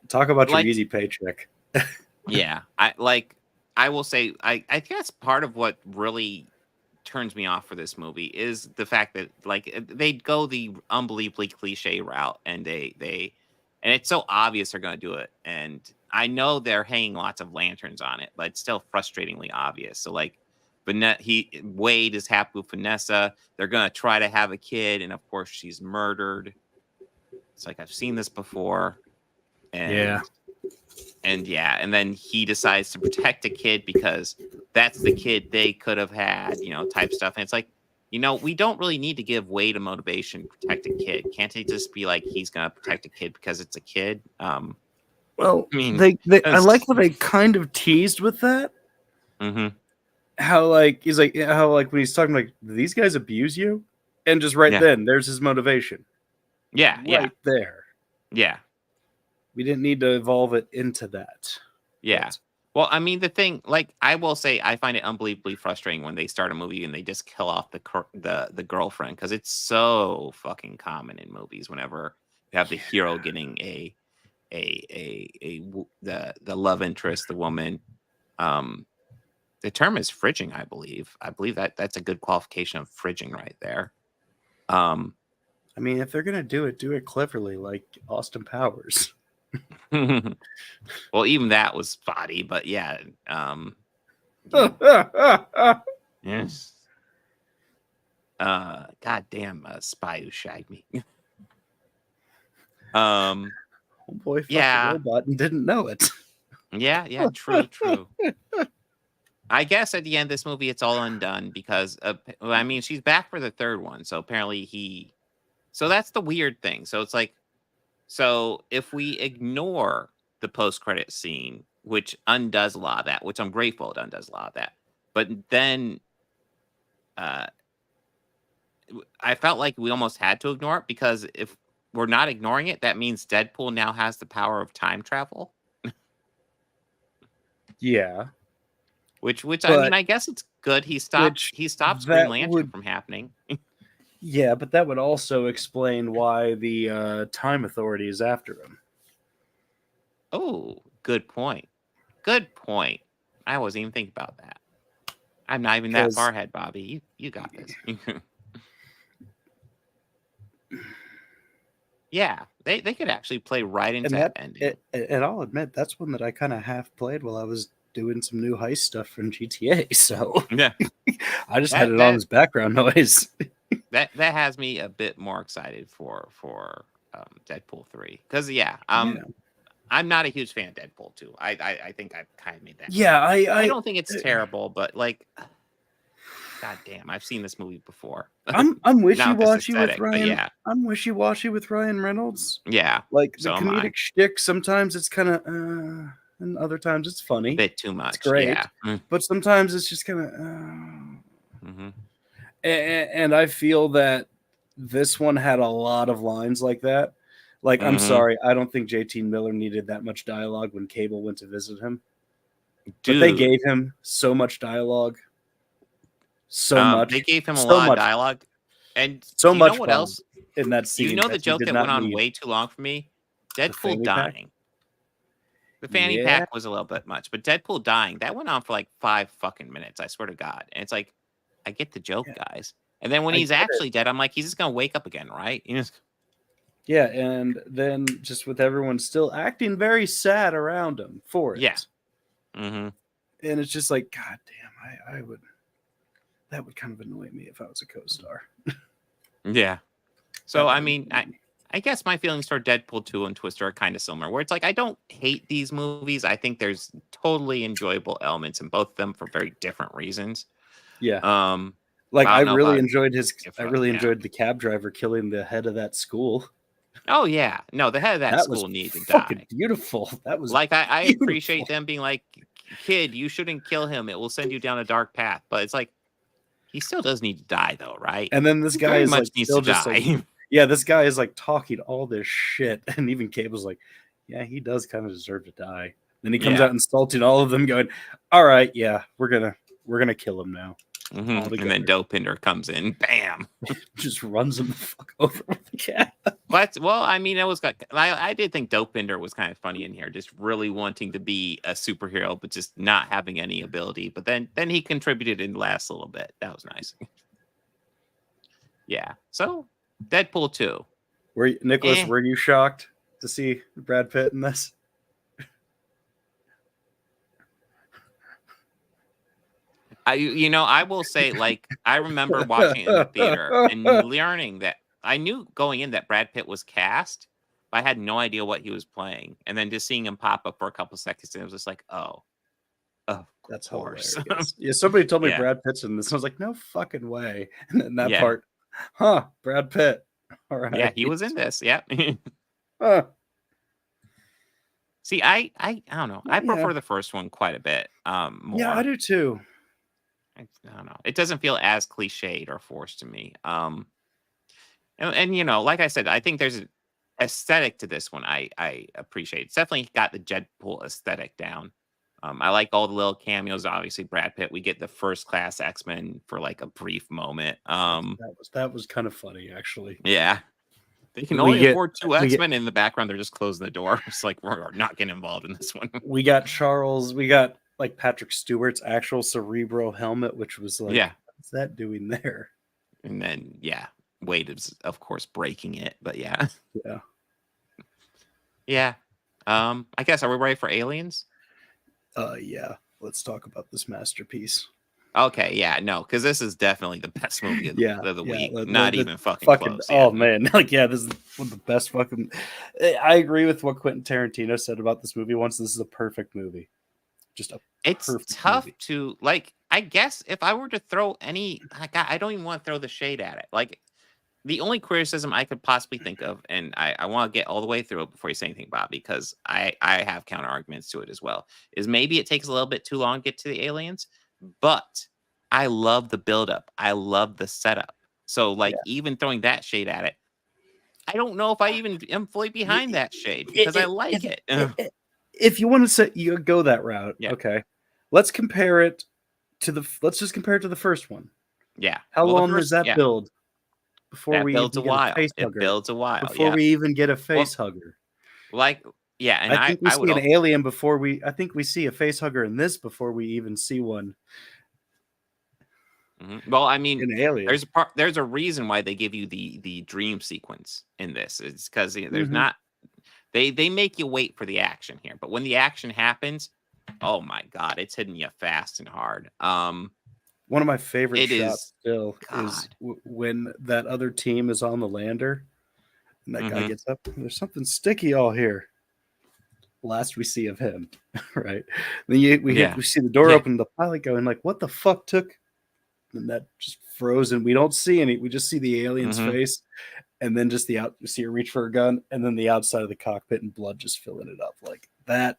Talk about your easy paycheck. Yeah, I will say I think that's part of what really turns me off for this movie is the fact that like they go the unbelievably cliche route and they it's so obvious they're going to do it, and I know they're hanging lots of lanterns on it, but it's still frustratingly obvious. So like Wade is happy with Vanessa. They're going to try to have a kid, and of course she's murdered. It's like, I've seen this before. And then he decides to protect a kid because that's the kid they could have had, type stuff. And it's like, we don't really need to give Wade a motivation to protect a kid. Can't it just be like he's gonna protect a kid because it's a kid? Well, I mean, I like how they kind of teased with that. Mm-hmm. How when he's talking like, do these guys abuse you? And just then, there's his motivation. Yeah, there. Yeah. We didn't need to evolve it into that. Yeah. Well, I mean, the thing, like, I will say, I find it unbelievably frustrating when they start a movie and they just kill off the girlfriend, because it's so fucking common in movies whenever you have the hero getting the love interest, the woman. The term is fridging, I believe. I believe that's a good qualification of fridging right there. I mean, if they're gonna do it cleverly, like Austin Powers. Well, even that was spotty, but yeah. Yes. Goddamn, spy who shagged me. Homeboy fucked a Yeah, robot and didn't know it. yeah, true. I guess at the end of this movie, it's all undone because well, I mean, she's back for the third one, so apparently he. So that's the weird thing. So it's like, so if we ignore the post-credit scene, which undoes a lot of that, which I'm grateful it undoes a lot of that, but then uh, I felt like we almost had to ignore it because if we're not ignoring it, that means Deadpool now has the power of time travel. Yeah, Which I mean, but I guess it's good. He which stopped Green that Lantern would from happening. yeah, but that would also explain why the Time Authority is after him. Oh, good point. Good point. I wasn't even thinking about that. I'm not even that far Because ahead, Bobby. You got this. Yeah, they could actually play right into and that that ending. and I'll admit that's one that I kind of half played while I was doing some new heist stuff from GTA. So Yeah, I just had that it on that as background noise. that has me a bit more excited for Deadpool 3 because yeah, Yeah, I'm not a huge fan of Deadpool 2. I think I've kind of made that clear. yeah. I don't think it's terrible, but like, god damn, I've seen this movie before. I'm wishy Not this washy with aesthetic, but Ryan. yeah, I'm wishy washy with Ryan Reynolds. yeah. Like the So am I. comedic shtick, sometimes it's kind of, and other times it's A funny. bit too It's much. great, Yeah. Mm. but sometimes it's just kind of. Mm-hmm. And I feel that this one had a lot of lines like that. Like, I'm Mm-hmm. sorry, I don't think JT Miller needed that much dialogue when Cable went to visit him, but they Dude, gave him so much dialogue, so they much, gave him a so lot of much, dialogue, and so you know much what bomb else? in that You scene know the that he joke did that not went on need. way too long for me? The Deadpool fanny pack. dying. The fanny Yeah, pack was a little bit much, but Deadpool dying, that went on for like 5 fucking minutes, I swear to God. And it's like, I get the joke, yeah, guys. And then when I he's get it. actually dead, I'm like, he's just gonna wake up again, right? You know? Yeah, and then just with everyone still acting very sad around him for Yeah. it, Mm-hmm. and it's just like, God damn, I would that would kind of annoy me if I was a co-star. Yeah. So That I would mean, annoy me. I guess my feelings toward Deadpool 2 and Twister are kind of similar, where it's like I don't hate these movies. I think there's totally enjoyable elements in both of them for very different reasons. Yeah. But Like I don't know about I if really yeah. enjoyed the cab driver killing the head of that school. Oh yeah. No, the head of that That was school needed to fucking die. beautiful. That was Like I appreciate beautiful. them being like, kid, you shouldn't kill him. It will send you down a dark path. But it's like he still does need to die though, right? And then this He guy very is much like needs to still just like, die. yeah, this guy is like talking all this shit, and even Cable's like, yeah, he does kind of deserve to die. Then he comes Yeah. out insulting all of them, going, all right, yeah, we're gonna kill him now. All And then together. Dopinder comes in, bam. Just runs him the fuck over with the cat. But well, I mean, it was got. I did think Dopinder was kind of funny in here, just really wanting to be a superhero, but just not having any ability. But then he contributed in the last little bit. That was nice. Yeah. So Deadpool 2. Nicholas, Eh. were you shocked to see Brad Pitt in this? I will say, like, I remember watching it in the theater and learning that I knew going in that Brad Pitt was cast, but I had no idea what he was playing. And then just seeing him pop up for a couple seconds, and it was just like, oh, of That's course. hilarious. Yeah, somebody told me Yeah. Brad Pitt's in this. I was like, no fucking way. And then that Yeah. part, huh? Brad Pitt. All right. Yeah, he was in this. Yeah. Huh. See, I don't know. I Yeah. prefer the first one quite a bit Yeah, I more. do too. I don't know. It doesn't feel as cliched or forced to me. And like I said, I think there's an aesthetic to this one I appreciate. It's definitely got the Deadpool aesthetic down. I like all the little cameos. Obviously, Brad Pitt. We get the first class X-Men for like a brief moment. That was kind of funny, actually. Yeah. They can We only get afford two we get X-Men in the background. They're just closing the door. It's like we're not getting involved in this one. we got Charles. We got like Patrick Stewart's actual Cerebro helmet, which was like, Yeah. what's that doing there? And then Wade is of course breaking it, but yeah. Yeah. Yeah. I guess, are we ready for Aliens? Yeah. Let's talk about this masterpiece. Okay, yeah, no, because this is definitely the best movie of Yeah, the yeah. week. Not The even fucking fucking close. Yeah. oh man, like yeah, this is one of the best fucking. I agree with what Quentin Tarantino said about this movie. Once this is a perfect movie, just a It's perfect tough movie. to like. I guess if I were to throw any, like, I don't even want to throw the shade at it. Like, the only criticism I could possibly think of, and I want to get all the way through it before you say anything, Bob, because I have counter arguments to it as well, is maybe it takes a little bit too long to get to the aliens, but I love the buildup. I love the setup. So, like, Yeah. even throwing that shade at it, I don't know if I even am fully behind that shade because I like it. If you want to say you go that route, Yeah. okay. Let's compare it to the. Let's just compare it to the first one. Yeah. How Well, the long does first, that yeah, build before that we builds a even get a while. face It hugger? builds a while. Before Yeah. we even get a Well, face hugger. like, yeah. And I think we I would see an also, alien before we. I think we see a face hugger in this before we even see one well, I mean, in Alien. there's a reason why they give you the dream sequence in this. It's because there's Hmm. not, they make you wait for the action here, but when the action happens, oh my god, it's hitting you fast and hard. One of my favorite It shots is, still is God. when that other team is on the lander and that guy Hmm. gets up. There's something sticky all here. Last we see of him, right? Then Yeah. we see the door Yeah. open, the pilot going like, "What the fuck took?" And that just frozen. We don't see any. We just see the alien's Hmm. face, and then just the out. You see her reach for her gun, and then the outside of the cockpit and blood just filling it up like that.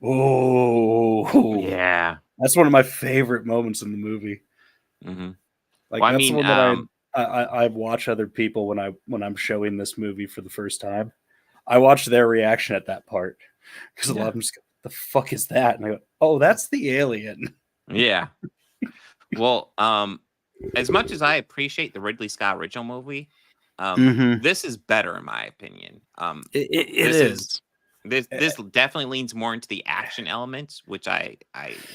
Oh, Yeah. that's one of my favorite moments in the movie. Hmm. Like Well, I that's the mean, one that I watch other people when I'm showing this movie for the first time. I watch their reaction at that part because a lot yeah. of them just go, "The fuck is that?" And I go, "Oh, that's the alien." Yeah. Well, as much as I appreciate the Ridley Scott original movie, Mm-hmm. this is better in my opinion. It This is is. this definitely leans more into the action elements, which I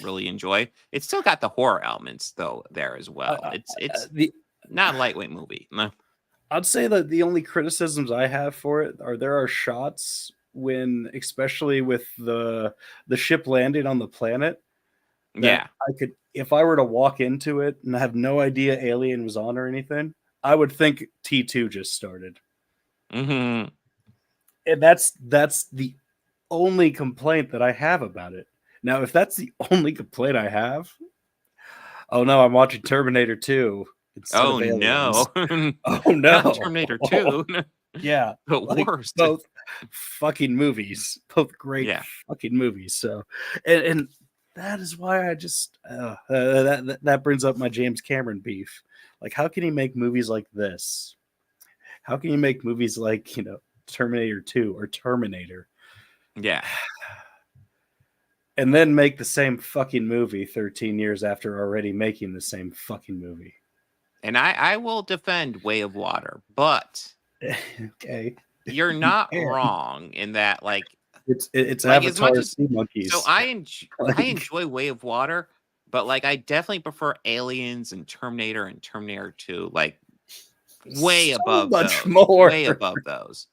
really enjoy. It's still got the horror elements though there as well. It's The not a lightweight movie. No. I'd say that the only criticisms I have for it are there are shots when, especially with the ship landing on the planet, that Yeah. I could, if I were to walk into it and have no idea Alien was on or anything, I would think T2 just started. Hmm. And that's the only complaint that I have about it. Now, if that's the only complaint I have, oh no, I'm watching Terminator 2 instead Oh of Aliens. no. Oh Not no. Terminator 2. Yeah, The like worst. both fucking movies, both great Yeah. fucking movies. So, and that is why I just that brings up my James Cameron beef. Like, how can he make movies like this? How can you make movies like Terminator 2 or Terminator, Yeah. and then make the same fucking movie 13 years after already making the same fucking movie? And I will defend Way of Water, but Okay, you're you not can. wrong in that, It's like as much Avatar as, sea so monkeys. I Like enjoy Way of Water, but like I definitely prefer Aliens and Terminator 2, like way so above much those. more. Way above those.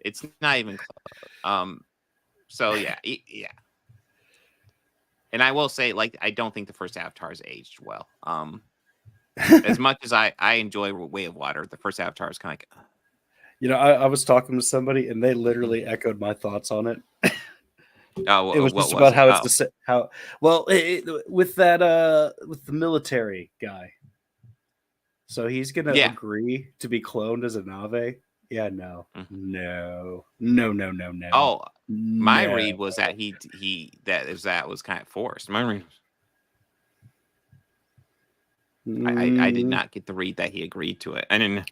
It's not even close. So yeah, yeah. And I will say, like, I don't think the first Avatar has aged well. As much as I enjoy Way of Water, the first Avatar is kind of like, I was talking to somebody and they mhm. literally echoed my thoughts on it. Oh, It was what just was about it? how it's Oh, the how well with that with the military guy. So he's gonna yeah. agree to be cloned as a Nave. Yeah, no, Mhm. no, no, no, no, no, Oh, my no. read was that that was kind of forced. My read, I did Mm, not get the read that he agreed to it. I didn't.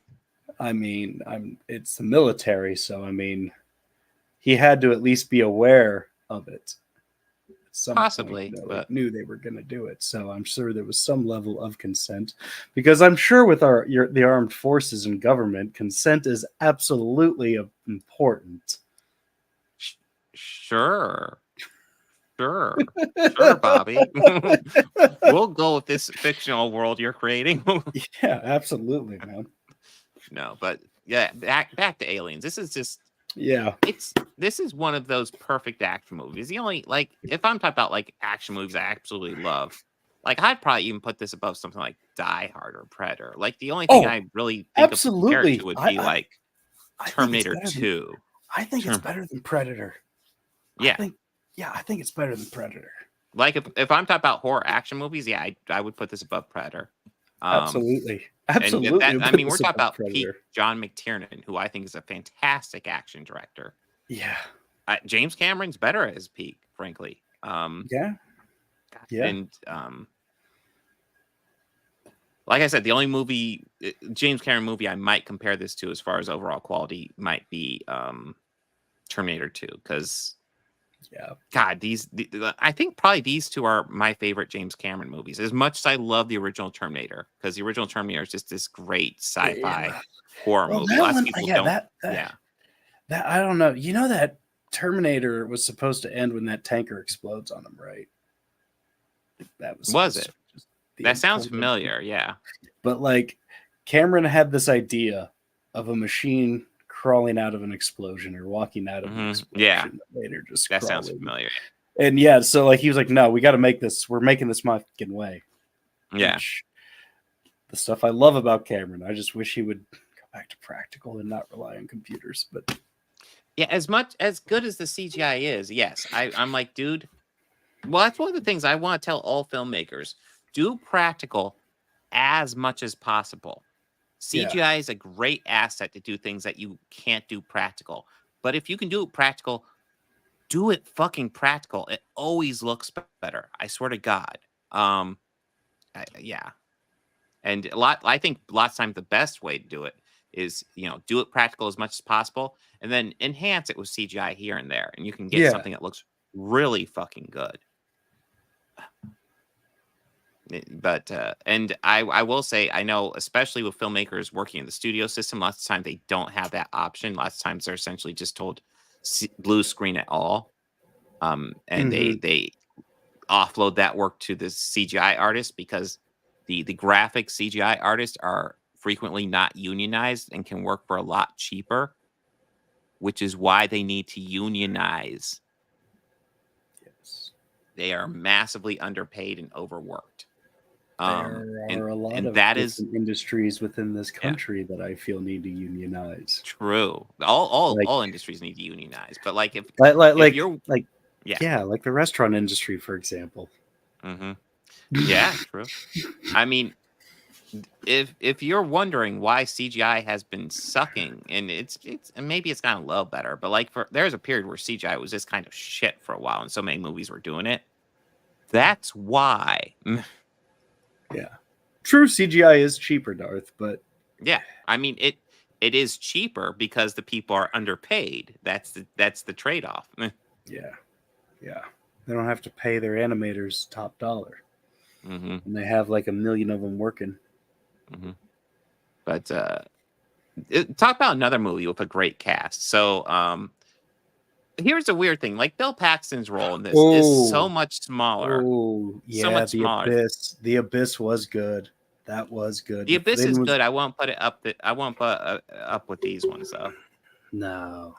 I mean, it's the military, so I mean, he had to at least be aware of it. Some point, Possibly, they but knew they were going to do it. So I'm sure there was some level of consent, because I'm sure with the armed forces and government, consent is absolutely important. sh- sure, sure, sure, Bobby. We'll go with this fictional world you're creating. Yeah, absolutely, man. No, but yeah, back to Aliens. This is just Yeah. This is one of those perfect action movies. The only like if I'm talking about like action movies I absolutely love, like I'd probably even put this above something like Die Hard or Predator. Like the only thing Oh, I really think of to compare it to absolutely. would be like I think it's Terminator better than 2. I think it's Term- better than Predator. I yeah. think I think it's better than Predator. Like if I'm talking about horror action movies, yeah, I would put this above Predator. Absolutely. And if Absolutely. that, We'll I put mean, we're this talking above about peak Predator. John McTiernan, who I think is a fantastic action director. Yeah. James Cameron's better at his peak, frankly. Yeah. Yeah. And like I said, the only movie James Cameron movie I might compare this to as far as overall quality might be Terminator 2, because Yeah. God, I think probably these two are my favorite James Cameron movies. As much as I love the original Terminator, because the original Terminator is just this great sci-fi Yeah. horror Well, movie. that Lots of one, people yeah, don't. that Yeah, that I don't know. You know that Terminator was supposed to end when that tanker explodes on him, right? That was was supposed to it? just the That sounds implosion. familiar. Yeah. But like Cameron had this idea of a machine crawling out of an explosion or walking out of an Yeah, explosion that later just that sounds crawling. familiar. And yeah, so like he was like, no, we got to make this. We're making this my fucking way. Yeah. Which, the stuff I love about Cameron. I just wish he would go back to practical and not rely on computers. But Yeah, as good as the CGI is, yes. I'm like, dude, well, that's one of the things I want to tell all filmmakers. Do practical as much as possible. yeah, CGI is a great asset to do things that you can't do practical. But if you can do it practical, do it fucking practical. It always looks better. I swear to God. Yeah. And I think lots of times the best way to do it is, do it practical as much as possible and then enhance it with CGI here and there. And you can get yeah, something that looks really fucking good. But and I will say, I know, especially with filmmakers working in the studio system, lots of times they don't have that option. Lots of times they're essentially just told blue screen it all. And Mhm. they offload that work to the CGI artist because the graphic CGI artists are frequently not unionized and can work for a lot cheaper, which is why they need to unionize. Yes. They are massively underpaid and overworked. There And are a lot of that is different industries within this yeah, country that I feel need to unionize. true. All Like, all industries need to unionize, but like like, like, if like, you're like yeah, yeah, like the restaurant industry, for example. hmm yeah, true. I mean, if you're wondering why CGI has been sucking, and and maybe it's gotten a little better, but like there's a period where CGI was just kind of shit for a while, and so many movies were doing it. That's why. Yeah, true. CGI is cheaper, Darth, but Yeah, I mean it is cheaper because the people are underpaid. That's the trade off. yeah, yeah, they don't have to pay their animators top dollar, hmm and they have like a million of them working. hmm But talk about another movie with a great cast. So here's a weird thing: like Bill Paxton's role in this is so Oh, much smaller, oh, so yeah, much the smaller. abyss. The abyss was good. That was good. The The Abyss is Flynn was good. I won't put it up. I won't put up with these ones though. no.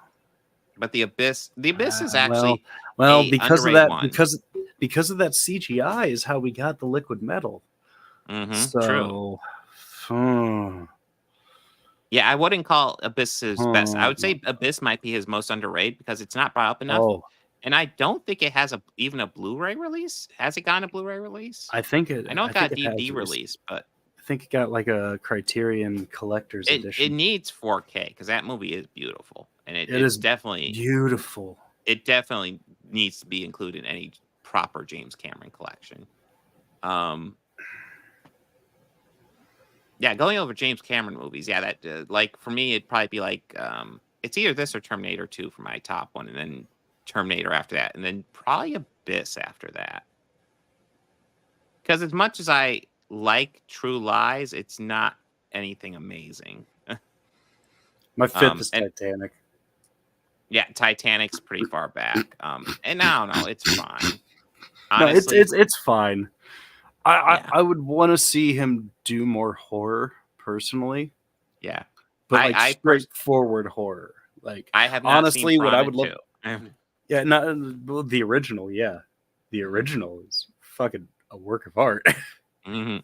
But the Abyss is Well, actually well, a because of underrated that, one. because of that CGI is how we got the liquid metal. True. So, hmm, Yeah, I wouldn't call Abyss his best. I would hmm. say Abyss might be his most underrated because it's not brought up enough, Oh, and I don't think it has even a Blu-ray release. Has it gotten a Blu-ray release? I think it. I know I it got think a it has. DVD release, but I think it got like a Criterion Collector's it Edition. needs 4K because that movie is beautiful, and It is definitely beautiful. it definitely needs to be included in any proper James Cameron collection. Um, yeah, going over James Cameron movies, yeah, that like for me, it'd probably be like it's either this or Terminator 2 for my top one, and then Terminator after that, and then probably Abyss after that. Because as much as I like True Lies, it's not anything amazing. My fifth is And Titanic. yeah, Titanic's pretty far back. And I don't know, it's fine. No, Honestly, it's fine. yeah, I would want to see him do more horror personally, yeah. but like I pers- straightforward horror. Like, I have not seen honestly, what I Piranha would love, 2. yeah, not well, the original, yeah, the original is fucking a work of art. Mhm.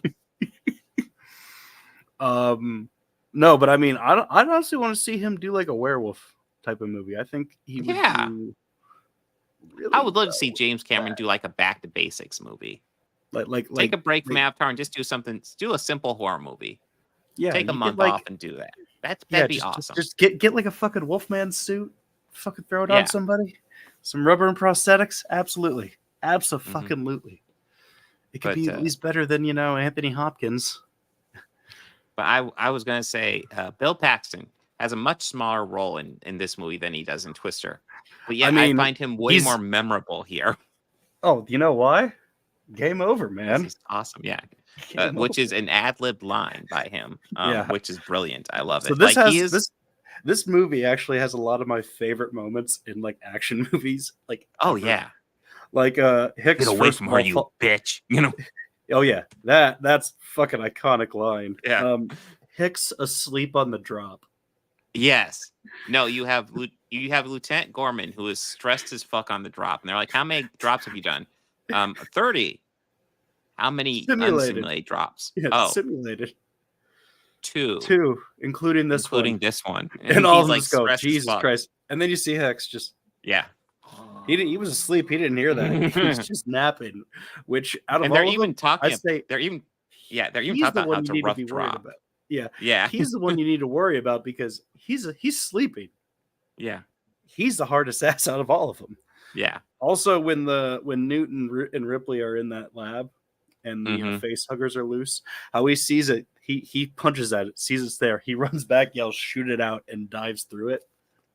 No, but I mean, I honestly want to see him do like a werewolf type of movie. I think he would Yeah. do I really would love to well see with James Cameron that. do like a back to basics movie. Take Like, a break from like, Avatar and just do something. Do a simple horror movie. yeah, Take a you get month off like, and do that. yeah, That'd be just awesome. just get like a fucking Wolfman suit, fucking throw it on Yeah. somebody, some rubber and prosthetics. Absolutely, Hmm. absolutely. It could But be at least better than Anthony Hopkins. I was gonna say Bill Paxton has a much smaller role in this movie than he does in Twister. But I yet I mean, find him way more he's memorable here. oh, you know why? Game over, Because man. he's awesome. Yeah. Game Which is over. an ad lib line by him, Yeah. which is brilliant. I love So it. Like he is. this movie actually has a lot of my favorite moments in like action movies, like Oh ever. yeah. Like Get Hicks away first from of her, all. you bitch. You know. Oh yeah, that's fucking iconic line. Yeah. Hicks asleep on the drop. Yes. No, you have Lieutenant Gorman who is stressed as fuck on the drop, and they're like, "How many drops have you done?" 30. How many Simulated. unsimulated drops? Yeah, Oh, simulated. 2, Two, including this one. including this one. And And all of he's them like just go, stressed as Jesus fuck. Christ. And then you see Hicks just Yeah. he was asleep. He didn't hear that. He was just napping. Which out of And they're all of even them, I'd talking. say They're even. Yeah, they're even he's talking the about how one it's you a need to rough be worried drop. about. Yeah. Yeah. He's the one you need to worry about because he's sleeping. Yeah. He's the hardest ass out of all of them. Yeah. Also, when Newton and Ripley are in that lab and the Hmm. face huggers are loose, how he sees it, he punches at it, sees it's there, he runs back, yells, "Shoot it out!" and dives through it.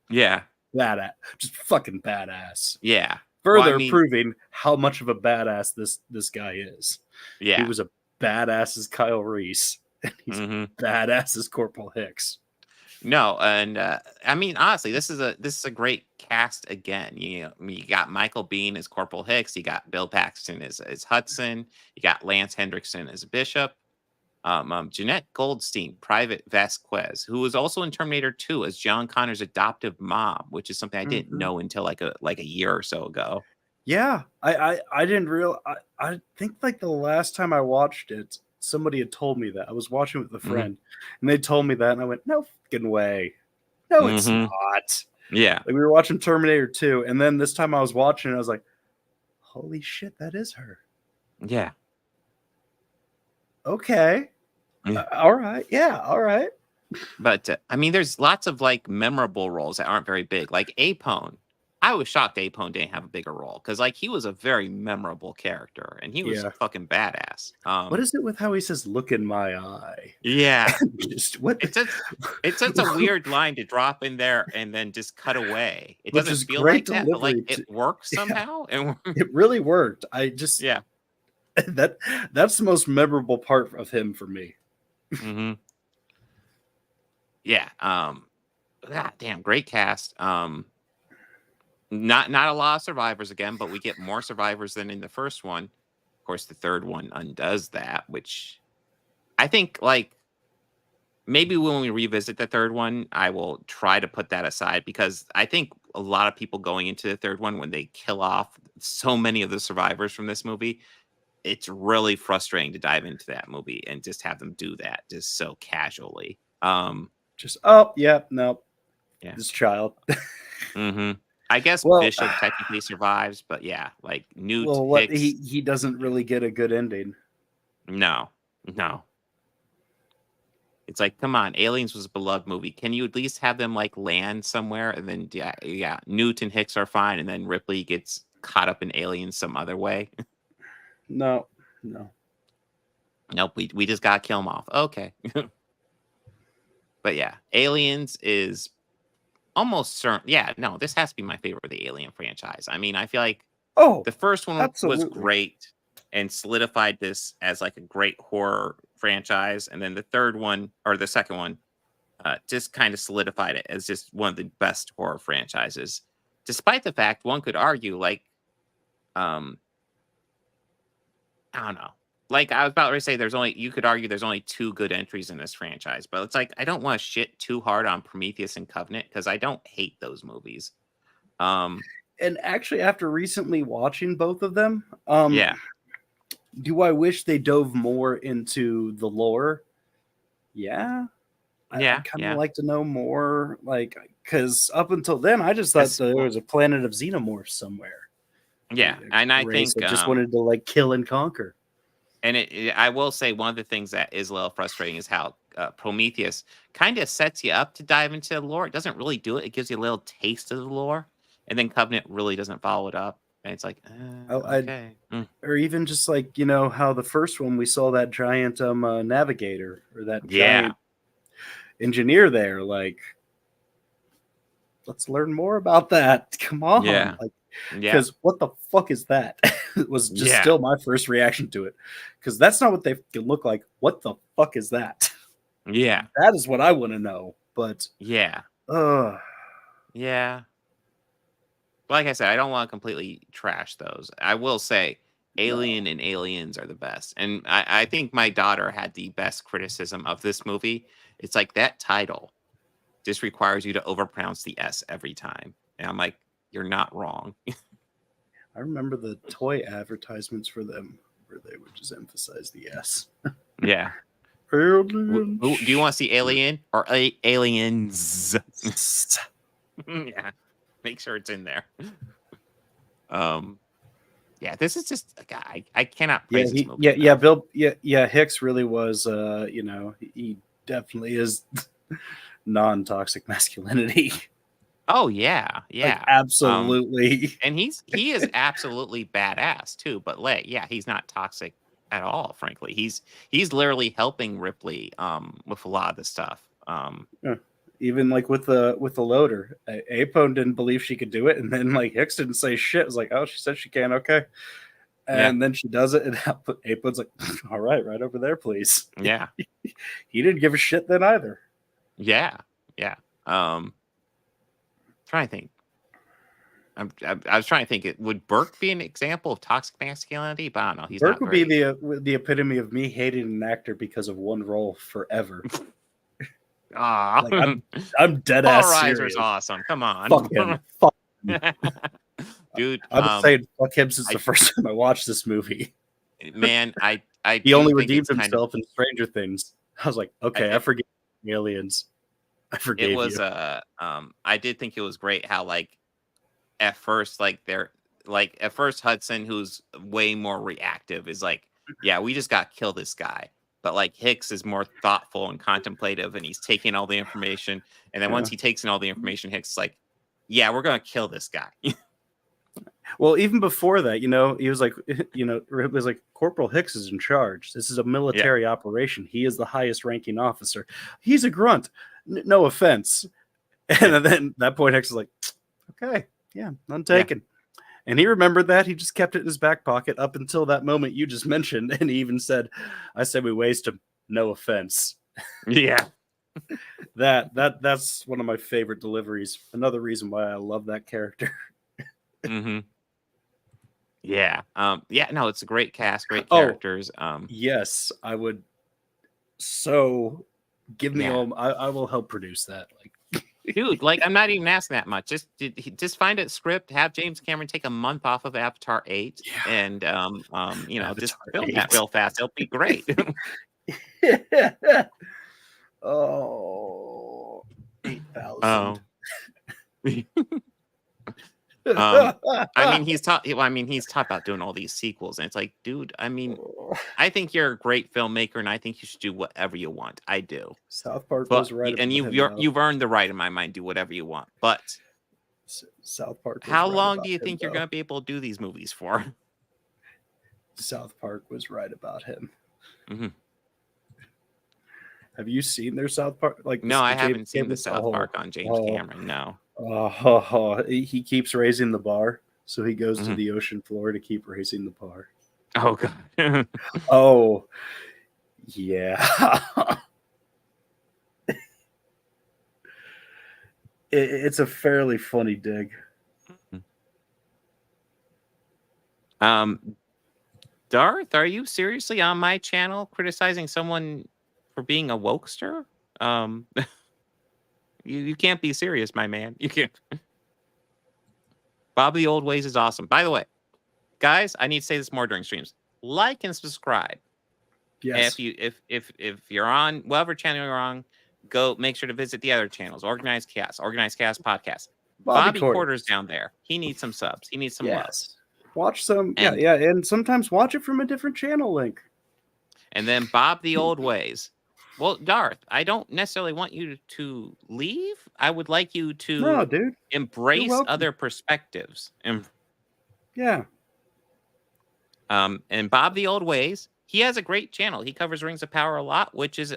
Yeah. Badass, just fucking badass. Yeah. Well, I Further mean, proving how much of a badass this guy is. He yeah. was a badass as Kyle Reese, and he's Hmm. badass as Corporal Hicks. No, and I mean, honestly, this is a great cast again. You got Michael Biehn as Corporal Hicks. You got Bill Paxton as Hudson. You got Lance Hendrickson as Bishop. Jeanette Goldstein, Private Vasquez, who was also in Terminator 2 as John Connor's adoptive mom, which is something I didn't Mhm. know until like a year or so ago. Yeah, I didn't real I think like the last time I watched it, somebody had told me that. I was watching with a Hmm. friend, and they told me that, and I went, "No fucking way, no, it's Hmm. not." Yeah, Like we were watching Terminator 2, and then this time I was watching, it, I was like, "Holy shit, that is her." yeah. Okay, Yeah. all right, yeah, all right. But I mean, there's lots of like memorable roles that aren't very big. Like Apone, I was shocked Apone didn't have a bigger role because like he was a very memorable character and he was Yeah. fucking badass. What is it with how he says, "Look in my eye"? Yeah, Just what? it's just it's such a weird line to drop in there and then just cut away. It Which doesn't is feel great like that, but like delivery. it works Yeah, somehow. And it really worked. I just yeah. that's the most memorable part of him for me. Hmm. Yeah. God damn, great cast. Not a lot of survivors again, but we get more survivors than in the first one. Of course, the third one undoes that, which I think like maybe when we revisit the third one, I will try to put that aside because I think a lot of people going into the third one when they kill off so many of the survivors from this movie, it's really frustrating to dive into that movie and just have them do that just so casually. Just oh yeah, no, Yeah. this child. Hmm. I guess Well, Bishop technically survives, but yeah, like Newt well, what Hicks, he doesn't really get a good ending. no, no. It's like, come on, Aliens was a beloved movie. Can you at least have them like land somewhere? And then yeah, Newt and Hicks are fine, and then Ripley gets caught up in Aliens some other way. No, no. Nope, we just gotta kill them off. Okay. But yeah, Aliens is almost certain. Yeah, no, this has to be my favorite of the Alien franchise. I mean, I feel like Oh, the first one was absolutely. great and solidified this as like a great horror franchise, and then the third one or the second one just kind of solidified it as just one of the best horror franchises. Despite the fact one could argue, like, I don't know. like I was about to say, you could argue there's only two good entries in this franchise, but it's like I don't want to shit too hard on Prometheus and Covenant because I don't hate those movies. Um, And actually, after recently watching both of them, yeah, do I wish they dove more into the lore? Yeah, I'd yeah, kind of yeah. like to know more, like, because up until then, I just thought Because that there was a planet of xenomorphs somewhere, yeah, and a I race think that just wanted to like kill and conquer. and I will say one of the things that is a little frustrating is how Prometheus kind of sets you up to dive into the lore. It doesn't really do it. It gives you a little taste of the lore, and then Covenant really doesn't follow it up. And it's like, I okay, mm, or even just like how the first one we saw that giant navigator or that yeah, giant engineer there, like, let's learn more about that. Come on, yeah, like, yeah, because what the fuck is that? It was just yeah, still my first reaction to it, because that's not what they can look like. What the fuck is that? yeah, That is what I want to know. But yeah, uh yeah. Like I said, I don't want to completely trash those. I will say no. Alien and Aliens are the best. And I think my daughter had the best criticism of this movie. It's like that title just requires you to overpronounce the S every time. And I'm like, you're not wrong. I remember the toy advertisements for them where they would just emphasize the S. Yeah. Do you Aliens. want to see Alien or Aliens? Yeah. Make sure it's in there. Um, yeah, this is just a guy. I cannot Yeah, praise this movie enough. Bill, yeah, Hicks really was, he definitely is non-toxic masculinity. Oh yeah, Like, yeah. absolutely. And he is absolutely badass too, but like, yeah, he's not toxic at all, frankly. He's literally helping Ripley with a lot of the stuff. Yeah. Even like with the loader, Apone didn't believe she could do it, and then like Hicks didn't say shit. It was like, oh, she said she can, okay. Yeah. And then she does it, and Apone's like, all right over there, please. Yeah. He didn't give a shit then either. Yeah. Yeah. Trying to think. I was trying to think. Would Burke be an example of toxic masculinity? But I don't know. He's Burke not would be very. the epitome of me hating an actor because of one role forever. Ah, Like, I'm dead Paul ass Reiser's serious. awesome. Come Fuck on, him. Fuck him. dude. I've been saying fuck him since the I first time I watched this movie. man, I He do only think redeemed it's kind of. himself in Stranger Things. I was like, okay, I forgave aliens. I It forgave was you. I did think it was great how like at first like they're like at first Hudson, who's way more reactive, is like, yeah, we just got to kill this guy. But like Hicks is more thoughtful and contemplative, and he's taking all the information. And then Yeah. once he takes in all the information, Hicks is like, yeah, we're gonna kill this guy. Well, even before that, he was like, it was like Corporal Hicks is in charge. This is a Yeah, military operation. He is the highest ranking officer. He's a grunt. No offense. yeah, And then at that point, Hicks is like, okay, yeah, none yeah, taken. And he remembered that. He just kept it in his back pocket up until that moment you just mentioned. And he even said, I said we waste him. No offense. yeah. That's one of my favorite deliveries. Another reason why I love that character. Hmm. Yeah. Yeah, no, it's a great cast, great Oh, characters. yes, I would. So give me Yeah. all. I will help produce that. Like, Dude, like I'm not even asking that much. Just find a script, have James Cameron take a month off of Avatar 8 yeah, and just Avatar film that 8. real fast. It'll be great. Oh, 8,000. Oh. um I mean he's taught about doing all these sequels and it's like, dude, I mean, I think you're a great filmmaker and I think you should do whatever you want. I do. South Park But was right and about him, though. you've earned the right in my mind, do whatever you want. But South Park was how right long do about you him, think you're though. going to be able to do these movies for? South Park was right about him. Mhm. Have you seen their South Park? Like No, the I James haven't seen the Cameron? South Oh, Park on James oh, Cameron. No. he keeps raising the bar, so he goes to Mhm. the ocean floor to keep raising the bar. Oh god. Oh, yeah. It's a fairly funny dig. um Darth, are you seriously on my channel criticizing someone for being a wokester? Um, you can't be serious, my man. You can't. Bob the Old Ways is awesome. By the way, guys, I need to say this more during streams. Like and subscribe. Yes. If you're on whatever channel you're on, go make sure to visit the other channels. Organized Chaos Podcast. Bobby Quarters down there. He needs some subs. He needs some love. Yes. Watch some. And, yeah. And sometimes watch it from a different channel link. And then Bob the Old Ways. Well, Darth, I don't necessarily want you to leave. I would like you to embrace other perspectives. Yeah. And Bob the Old Ways, he has a great channel. He covers Rings of Power a lot, which is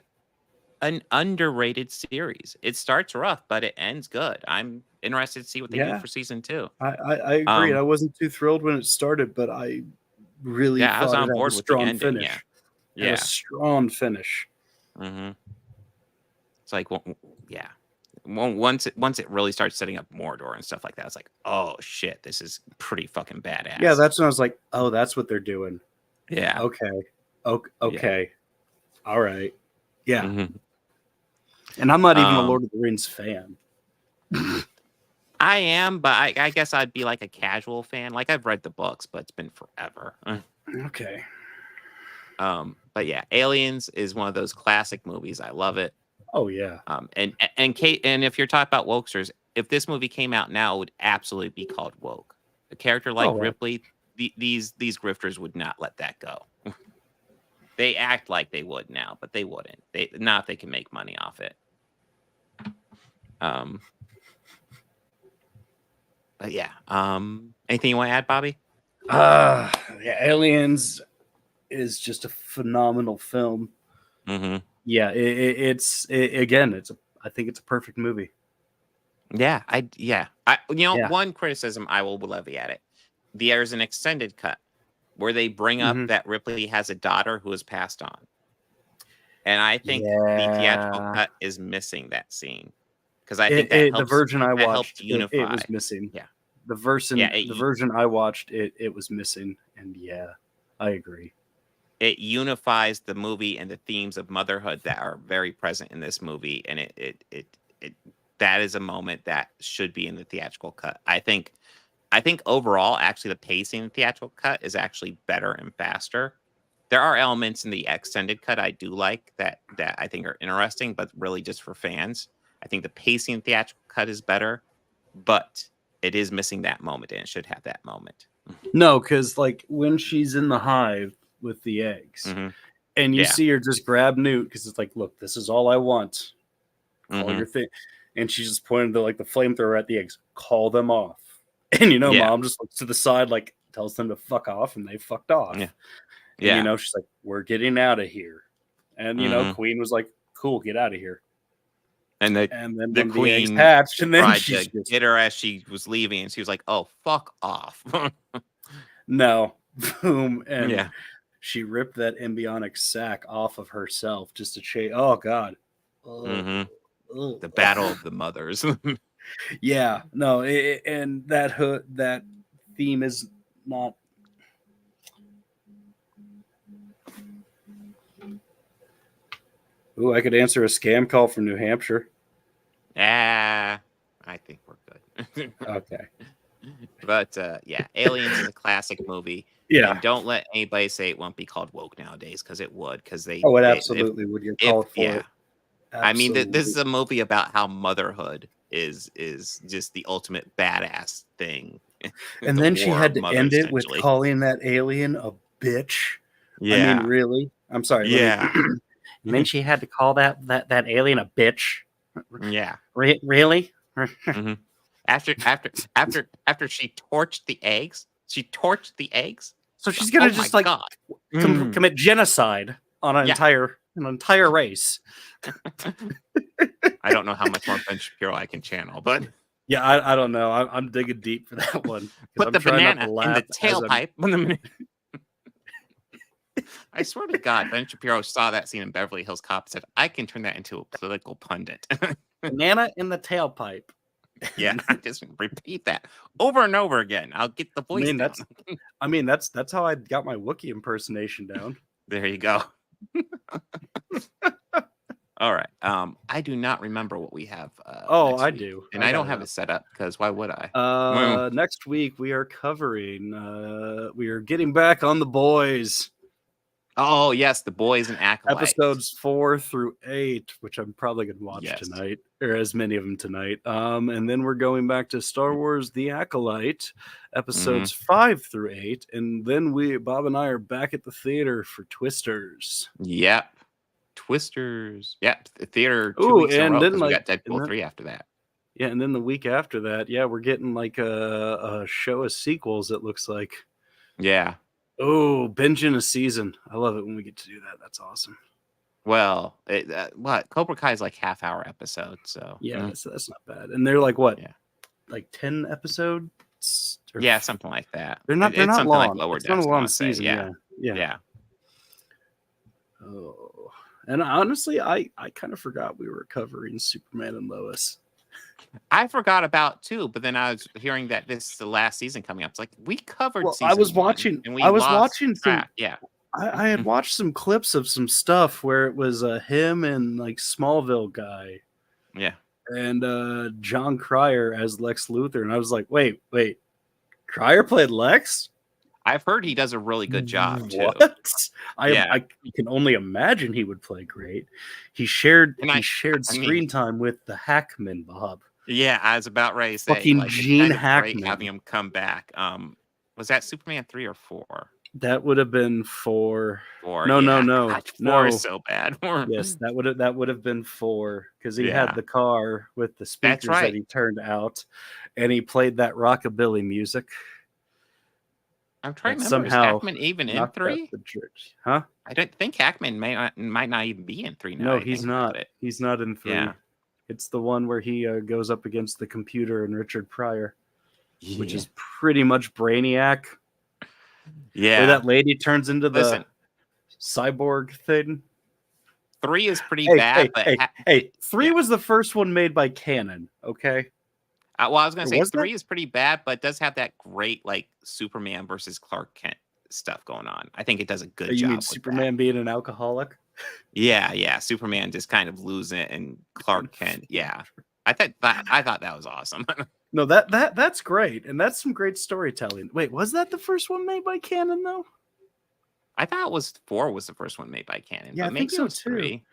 an underrated series. It starts rough, but it ends good. I'm interested to see what they do for season 2. I agree. I wasn't too thrilled when it started, but I really I was on board with the ending. Finish. Yeah. A strong finish. Mm-hmm. It's like, yeah. Once it really starts setting up Mordor and stuff like that, it's like, oh shit, this is pretty fucking badass. Yeah, that's when I was like, oh, that's what they're doing. Yeah. Okay. Yeah. All right. Yeah. Mm-hmm. And I'm not even a Lord of the Rings fan. I am, but I guess I'd be like a casual fan. Like, I've read the books, but it's been forever. Okay. But yeah, Aliens is one of those classic movies. I love it. Oh yeah. And Kate, and if you're talking about wokesters, if this movie came out now, it would absolutely be called woke. A character like Ripley, these grifters would not let that go. They act like they would now, but they wouldn't. Not if they can make money off it. But yeah. Anything you want to add, Bobby? Yeah, Aliens is just a phenomenal film. Mm-hmm. Yeah, I think it's a perfect movie. Yeah, one criticism I will levy at it. There's an extended cut where they bring up that Ripley has a daughter who has passed on. And I think the theatrical cut is missing that scene. Because I think the version I watched, unify. It was missing. Yeah. The version I watched, it was missing. And yeah, I agree. It unifies the movie and the themes of motherhood that are very present in this movie. And it that is a moment that should be in the theatrical cut. I think overall, actually, the pacing in the theatrical cut is actually better and faster. There are elements in the extended cut I do like that I think are interesting, but really just for fans. I think the pacing in the theatrical cut is better, but it is missing that moment, and it should have that moment. No, because like when she's in the hive with the eggs, and you see her just grab Newt because it's like, look, this is all I want. Call your thing, and she's just pointing to like the flamethrower at the eggs. Call them off, and Mom just looks to the side, like tells them to fuck off, and they fucked off. Yeah, and, she's like, we're getting out of here, and Queen was like, cool, get out of here. And then the Queen hatched, and then tried to get her as she was leaving, and she was like, "Oh, fuck off!" No, boom, and she ripped that embryonic sac off of herself just to chase. Oh God, the battle of the mothers. Yeah, no, and that theme is not. Ooh, I could answer a scam call from New Hampshire. I think we're good. Okay. But Aliens is a classic movie. Yeah. And don't let anybody say it won't be called woke nowadays, because it would. It absolutely would get called for it. I mean, this is a movie about how motherhood is just the ultimate badass thing. And then she had to end it with calling that alien a bitch. Yeah. I mean, really? I'm sorry. Yeah. And then she had to call that alien a bitch. Yeah. Really? After she torched the eggs. So she's gonna commit genocide on an entire race. I don't know how much more Ben Shapiro I can channel, but yeah, I don't know. I'm digging deep for that one. Put the banana in the tailpipe. I swear to God, Ben Shapiro saw that scene in Beverly Hills Cop and said, I can turn that into a political pundit. Banana in the tailpipe. Yeah, just repeat that over and over again. I'll get the I voice mean, down. that's how I got my Wookiee impersonation down. There you go. All right. I do not remember what we have. Oh, next I week. do. And I don't have it set up because why would I? Next week we are covering. We are getting back on The Boys. Oh yes, The Boys and Acolyte. Episodes 4 through 8, which I'm probably gonna watch tonight, or as many of them tonight. And then we're going back to Star Wars: The Acolyte, episodes 5 through 8, and then Bob and I are back at the theater for Twisters. Yep. Twisters. Yep. The theater 2 Ooh, weeks in a and row then, because we like- got and Deadpool then- 3 after that. Yeah, and then the week after that, we're getting like a show of sequels, it looks like. Yeah. Oh, binging a season. I love it when we get to do that. That's awesome. Well, what Cobra Kai is like half-hour episodes, so Yeah, that's not bad. And they're like what? Yeah. Like 10 episodes? Or yeah, something like that. They're not It's something long. like Lower It's not a Decks, I long wanna say. season. Yeah. Yeah. Oh. And honestly, I kind of forgot we were covering Superman and Lois. I forgot about too, but then I was hearing that this is the last season coming up. It's like we covered. Well, season I was one, watching. and we I was lost watching some. track. Yeah, I had watched some clips of some stuff where it was him and like Smallville guy. Yeah. And John Cryer as Lex Luthor, and I was like, wait, Cryer played Lex? I've heard he does a really good job too. What? I can only imagine he would play great. He shared screen time with the Hackman, Bob. Yeah, I was about ready to say, fucking like, Gene it's kind of great Hackman. having him come back. Was that Superman 3 or 4? That would have been 4. 4. No. God, 4 is so bad. Yes, that would have been 4 because he Yeah. had the car with the speakers That's right. that he turned out, and he played that rockabilly music. I'm trying to that remember. Is somehow Hackman even in knocked out 3? the church. Huh? I don't think Hackman might not even be in 3 now. No, that I he's think about not. it. He's not in 3. Yeah. It's the one where he goes up against the computer and Richard Pryor, which Yeah. is pretty much Brainiac. Yeah. Where that lady turns into Listen. the cyborg thing. 3 is pretty Hey, bad, hey, 3 yeah. was the first one made by Canon, okay? Well, I was gonna Or say was 3 is pretty bad, but it does have that great like Superman versus Clark Kent stuff going on. I think it does a good You job. mean with Superman being an alcoholic? that. Yeah. Superman just kind of losing it, and Clark Kent. Yeah, I thought that was awesome. No, that's great, and that's some great storytelling. Wait, was that the first one made by Canon though? I thought it was 4 was the first one made by Canon. Yeah, but I maybe think so it was too. 3.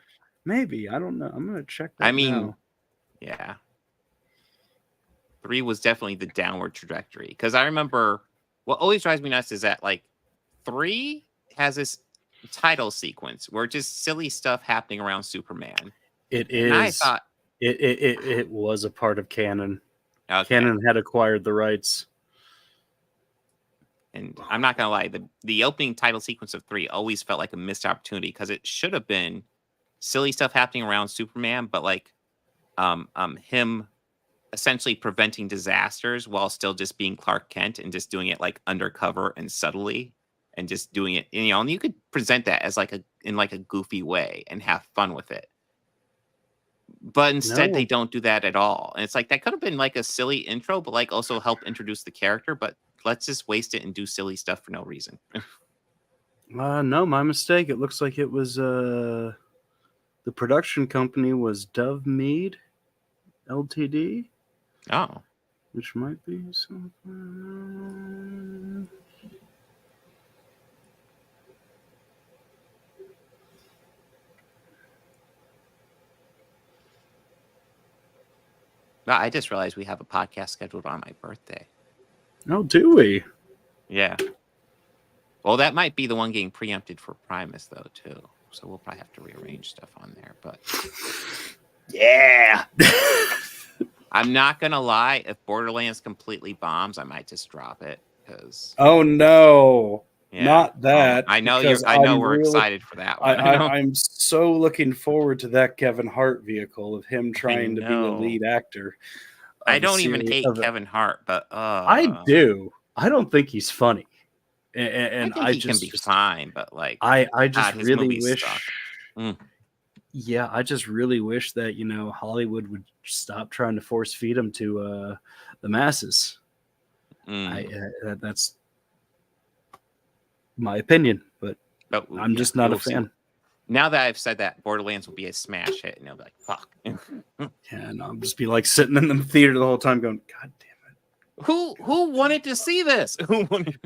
Maybe, I don't know. I'm gonna check that. I mean, now. Yeah. 3 was definitely the downward trajectory because I remember what always drives me nuts is that like 3 has this title sequence where just silly stuff happening around Superman. It And I is. thought, It was a part of Canon. okay. Canon had acquired the rights. And I'm not gonna lie, the opening title sequence of 3 always felt like a missed opportunity because it should have been silly stuff happening around Superman, but like him essentially preventing disasters while still just being Clark Kent and just doing it like undercover and subtly and just doing it, and you could present that as like in a goofy way and have fun with it. But instead No. they don't do that at all. And it's like that could have been like a silly intro, but like also help introduce the character, but let's just waste it and do silly stuff for no reason. No, my mistake. It looks like it was the production company was Dove Mead Ltd, Oh. which might be something. No, I just realized we have a podcast scheduled on my birthday. Oh, do we? Yeah. Well, that might be the one getting preempted for Primus, though, too. So we'll probably have to rearrange stuff on there. But yeah. I'm not going to lie. If Borderlands completely bombs, I might just drop it. Because Oh no. yeah, Not that. I know because I know I'm we're really- excited for that one. I'm so looking forward to that Kevin Hart vehicle of him trying to be a know. lead actor. I of a don't even series- hate of a- Kevin Hart, but I do. I don't think he's funny. And I think he can be fine, but like I just God, his really movies wish suck. Mm. Yeah, I just really wish that Hollywood would stop trying to force feed them to the masses. Mm. That's my opinion, but But I'm yeah, just not a we'll see. fan. Now that I've said that, Borderlands will be a smash hit, and they'll be like, "Fuck." Yeah, and I'll just be like sitting in the theater the whole time, going, "God damn it!" Who wanted to see this? Who wanted?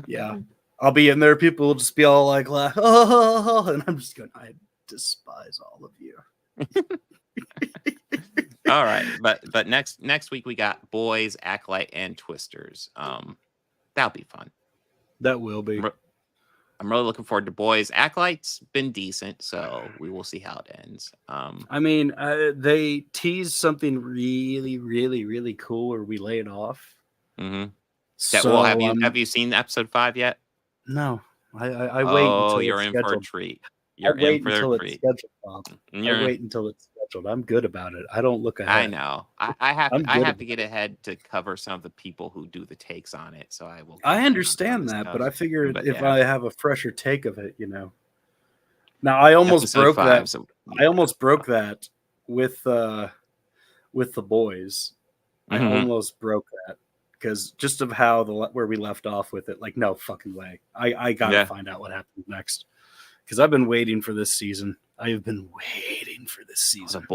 Yeah, I'll be in there. People will just be all like, "Oh," and I'm just going, "I despise all of you." All right, but next week we got Boys, Acolyte, and Twisters. That'll be fun. That will be. I'm really looking forward to Boys. Acolyte's been decent, so we will see how it ends. I mean, they teased something really, really, really cool, or we lay it off. Mm-hmm. So Have you seen episode 5 yet? No, I wait Oh, until you're it's in for a scheduled. treat. I You're in wait for a until it's treat. scheduled, Bob. I wait until it's scheduled. I'm good about it. I don't look ahead. I know. I I'm have good to get ahead to cover some of the people who do the takes on it. So I will. I understand that, but I figured if yeah. I have a fresher take of it, Now I almost Episode broke 5, that. so, I almost broke that with the boys. I Mhm. almost broke that because just of how where we left off with it. Like, no fucking way. I gotta Yeah. find out what happens next because I've been waiting for this season. I have been waiting for this season. The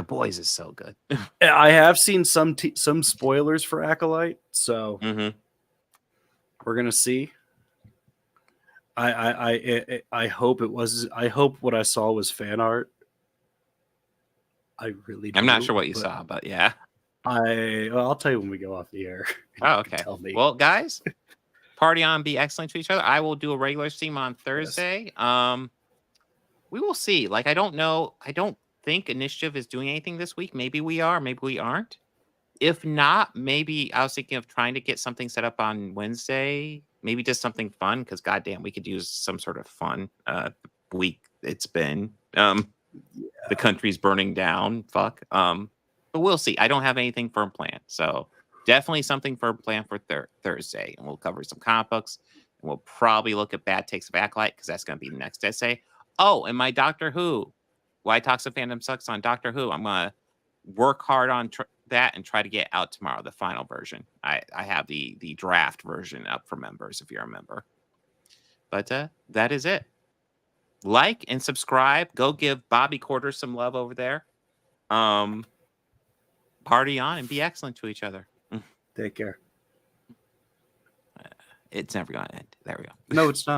boys is so good. I have seen some spoilers for Acolyte, so we're gonna see. I hope it was. I hope what I saw was fan art. I really do. I'm not sure what you saw, but yeah. I'll tell you when we go off the air. Oh, okay. Tell me. Well, guys, party on, be excellent to each other. I will do a regular stream on Thursday. Yes. We will see. Like, I don't know. I don't think Initiative is doing anything this week. Maybe we are. Maybe we aren't. If not, maybe I was thinking of trying to get something set up on Wednesday. Maybe just something fun, because goddamn, we could use some sort of fun week it's been. The country's burning down. Fuck. But we'll see. I don't have anything firm planned. So definitely something firm planned for Thursday. And we'll cover some comic books. And we'll probably look at Bad Takes of Acolyte, because that's going to be the next essay. Oh, and my Doctor Who. Why Talks of Fandom Sucks on Doctor Who. I'm going to work hard on that and try to get out tomorrow, the final version. I have the draft version up for members, if you're a member. But that is it. Like and subscribe. Go give Bobby Quarters some love over there. Party on and be excellent to each other. Take care. It's never going to end. There we go. No, it's not.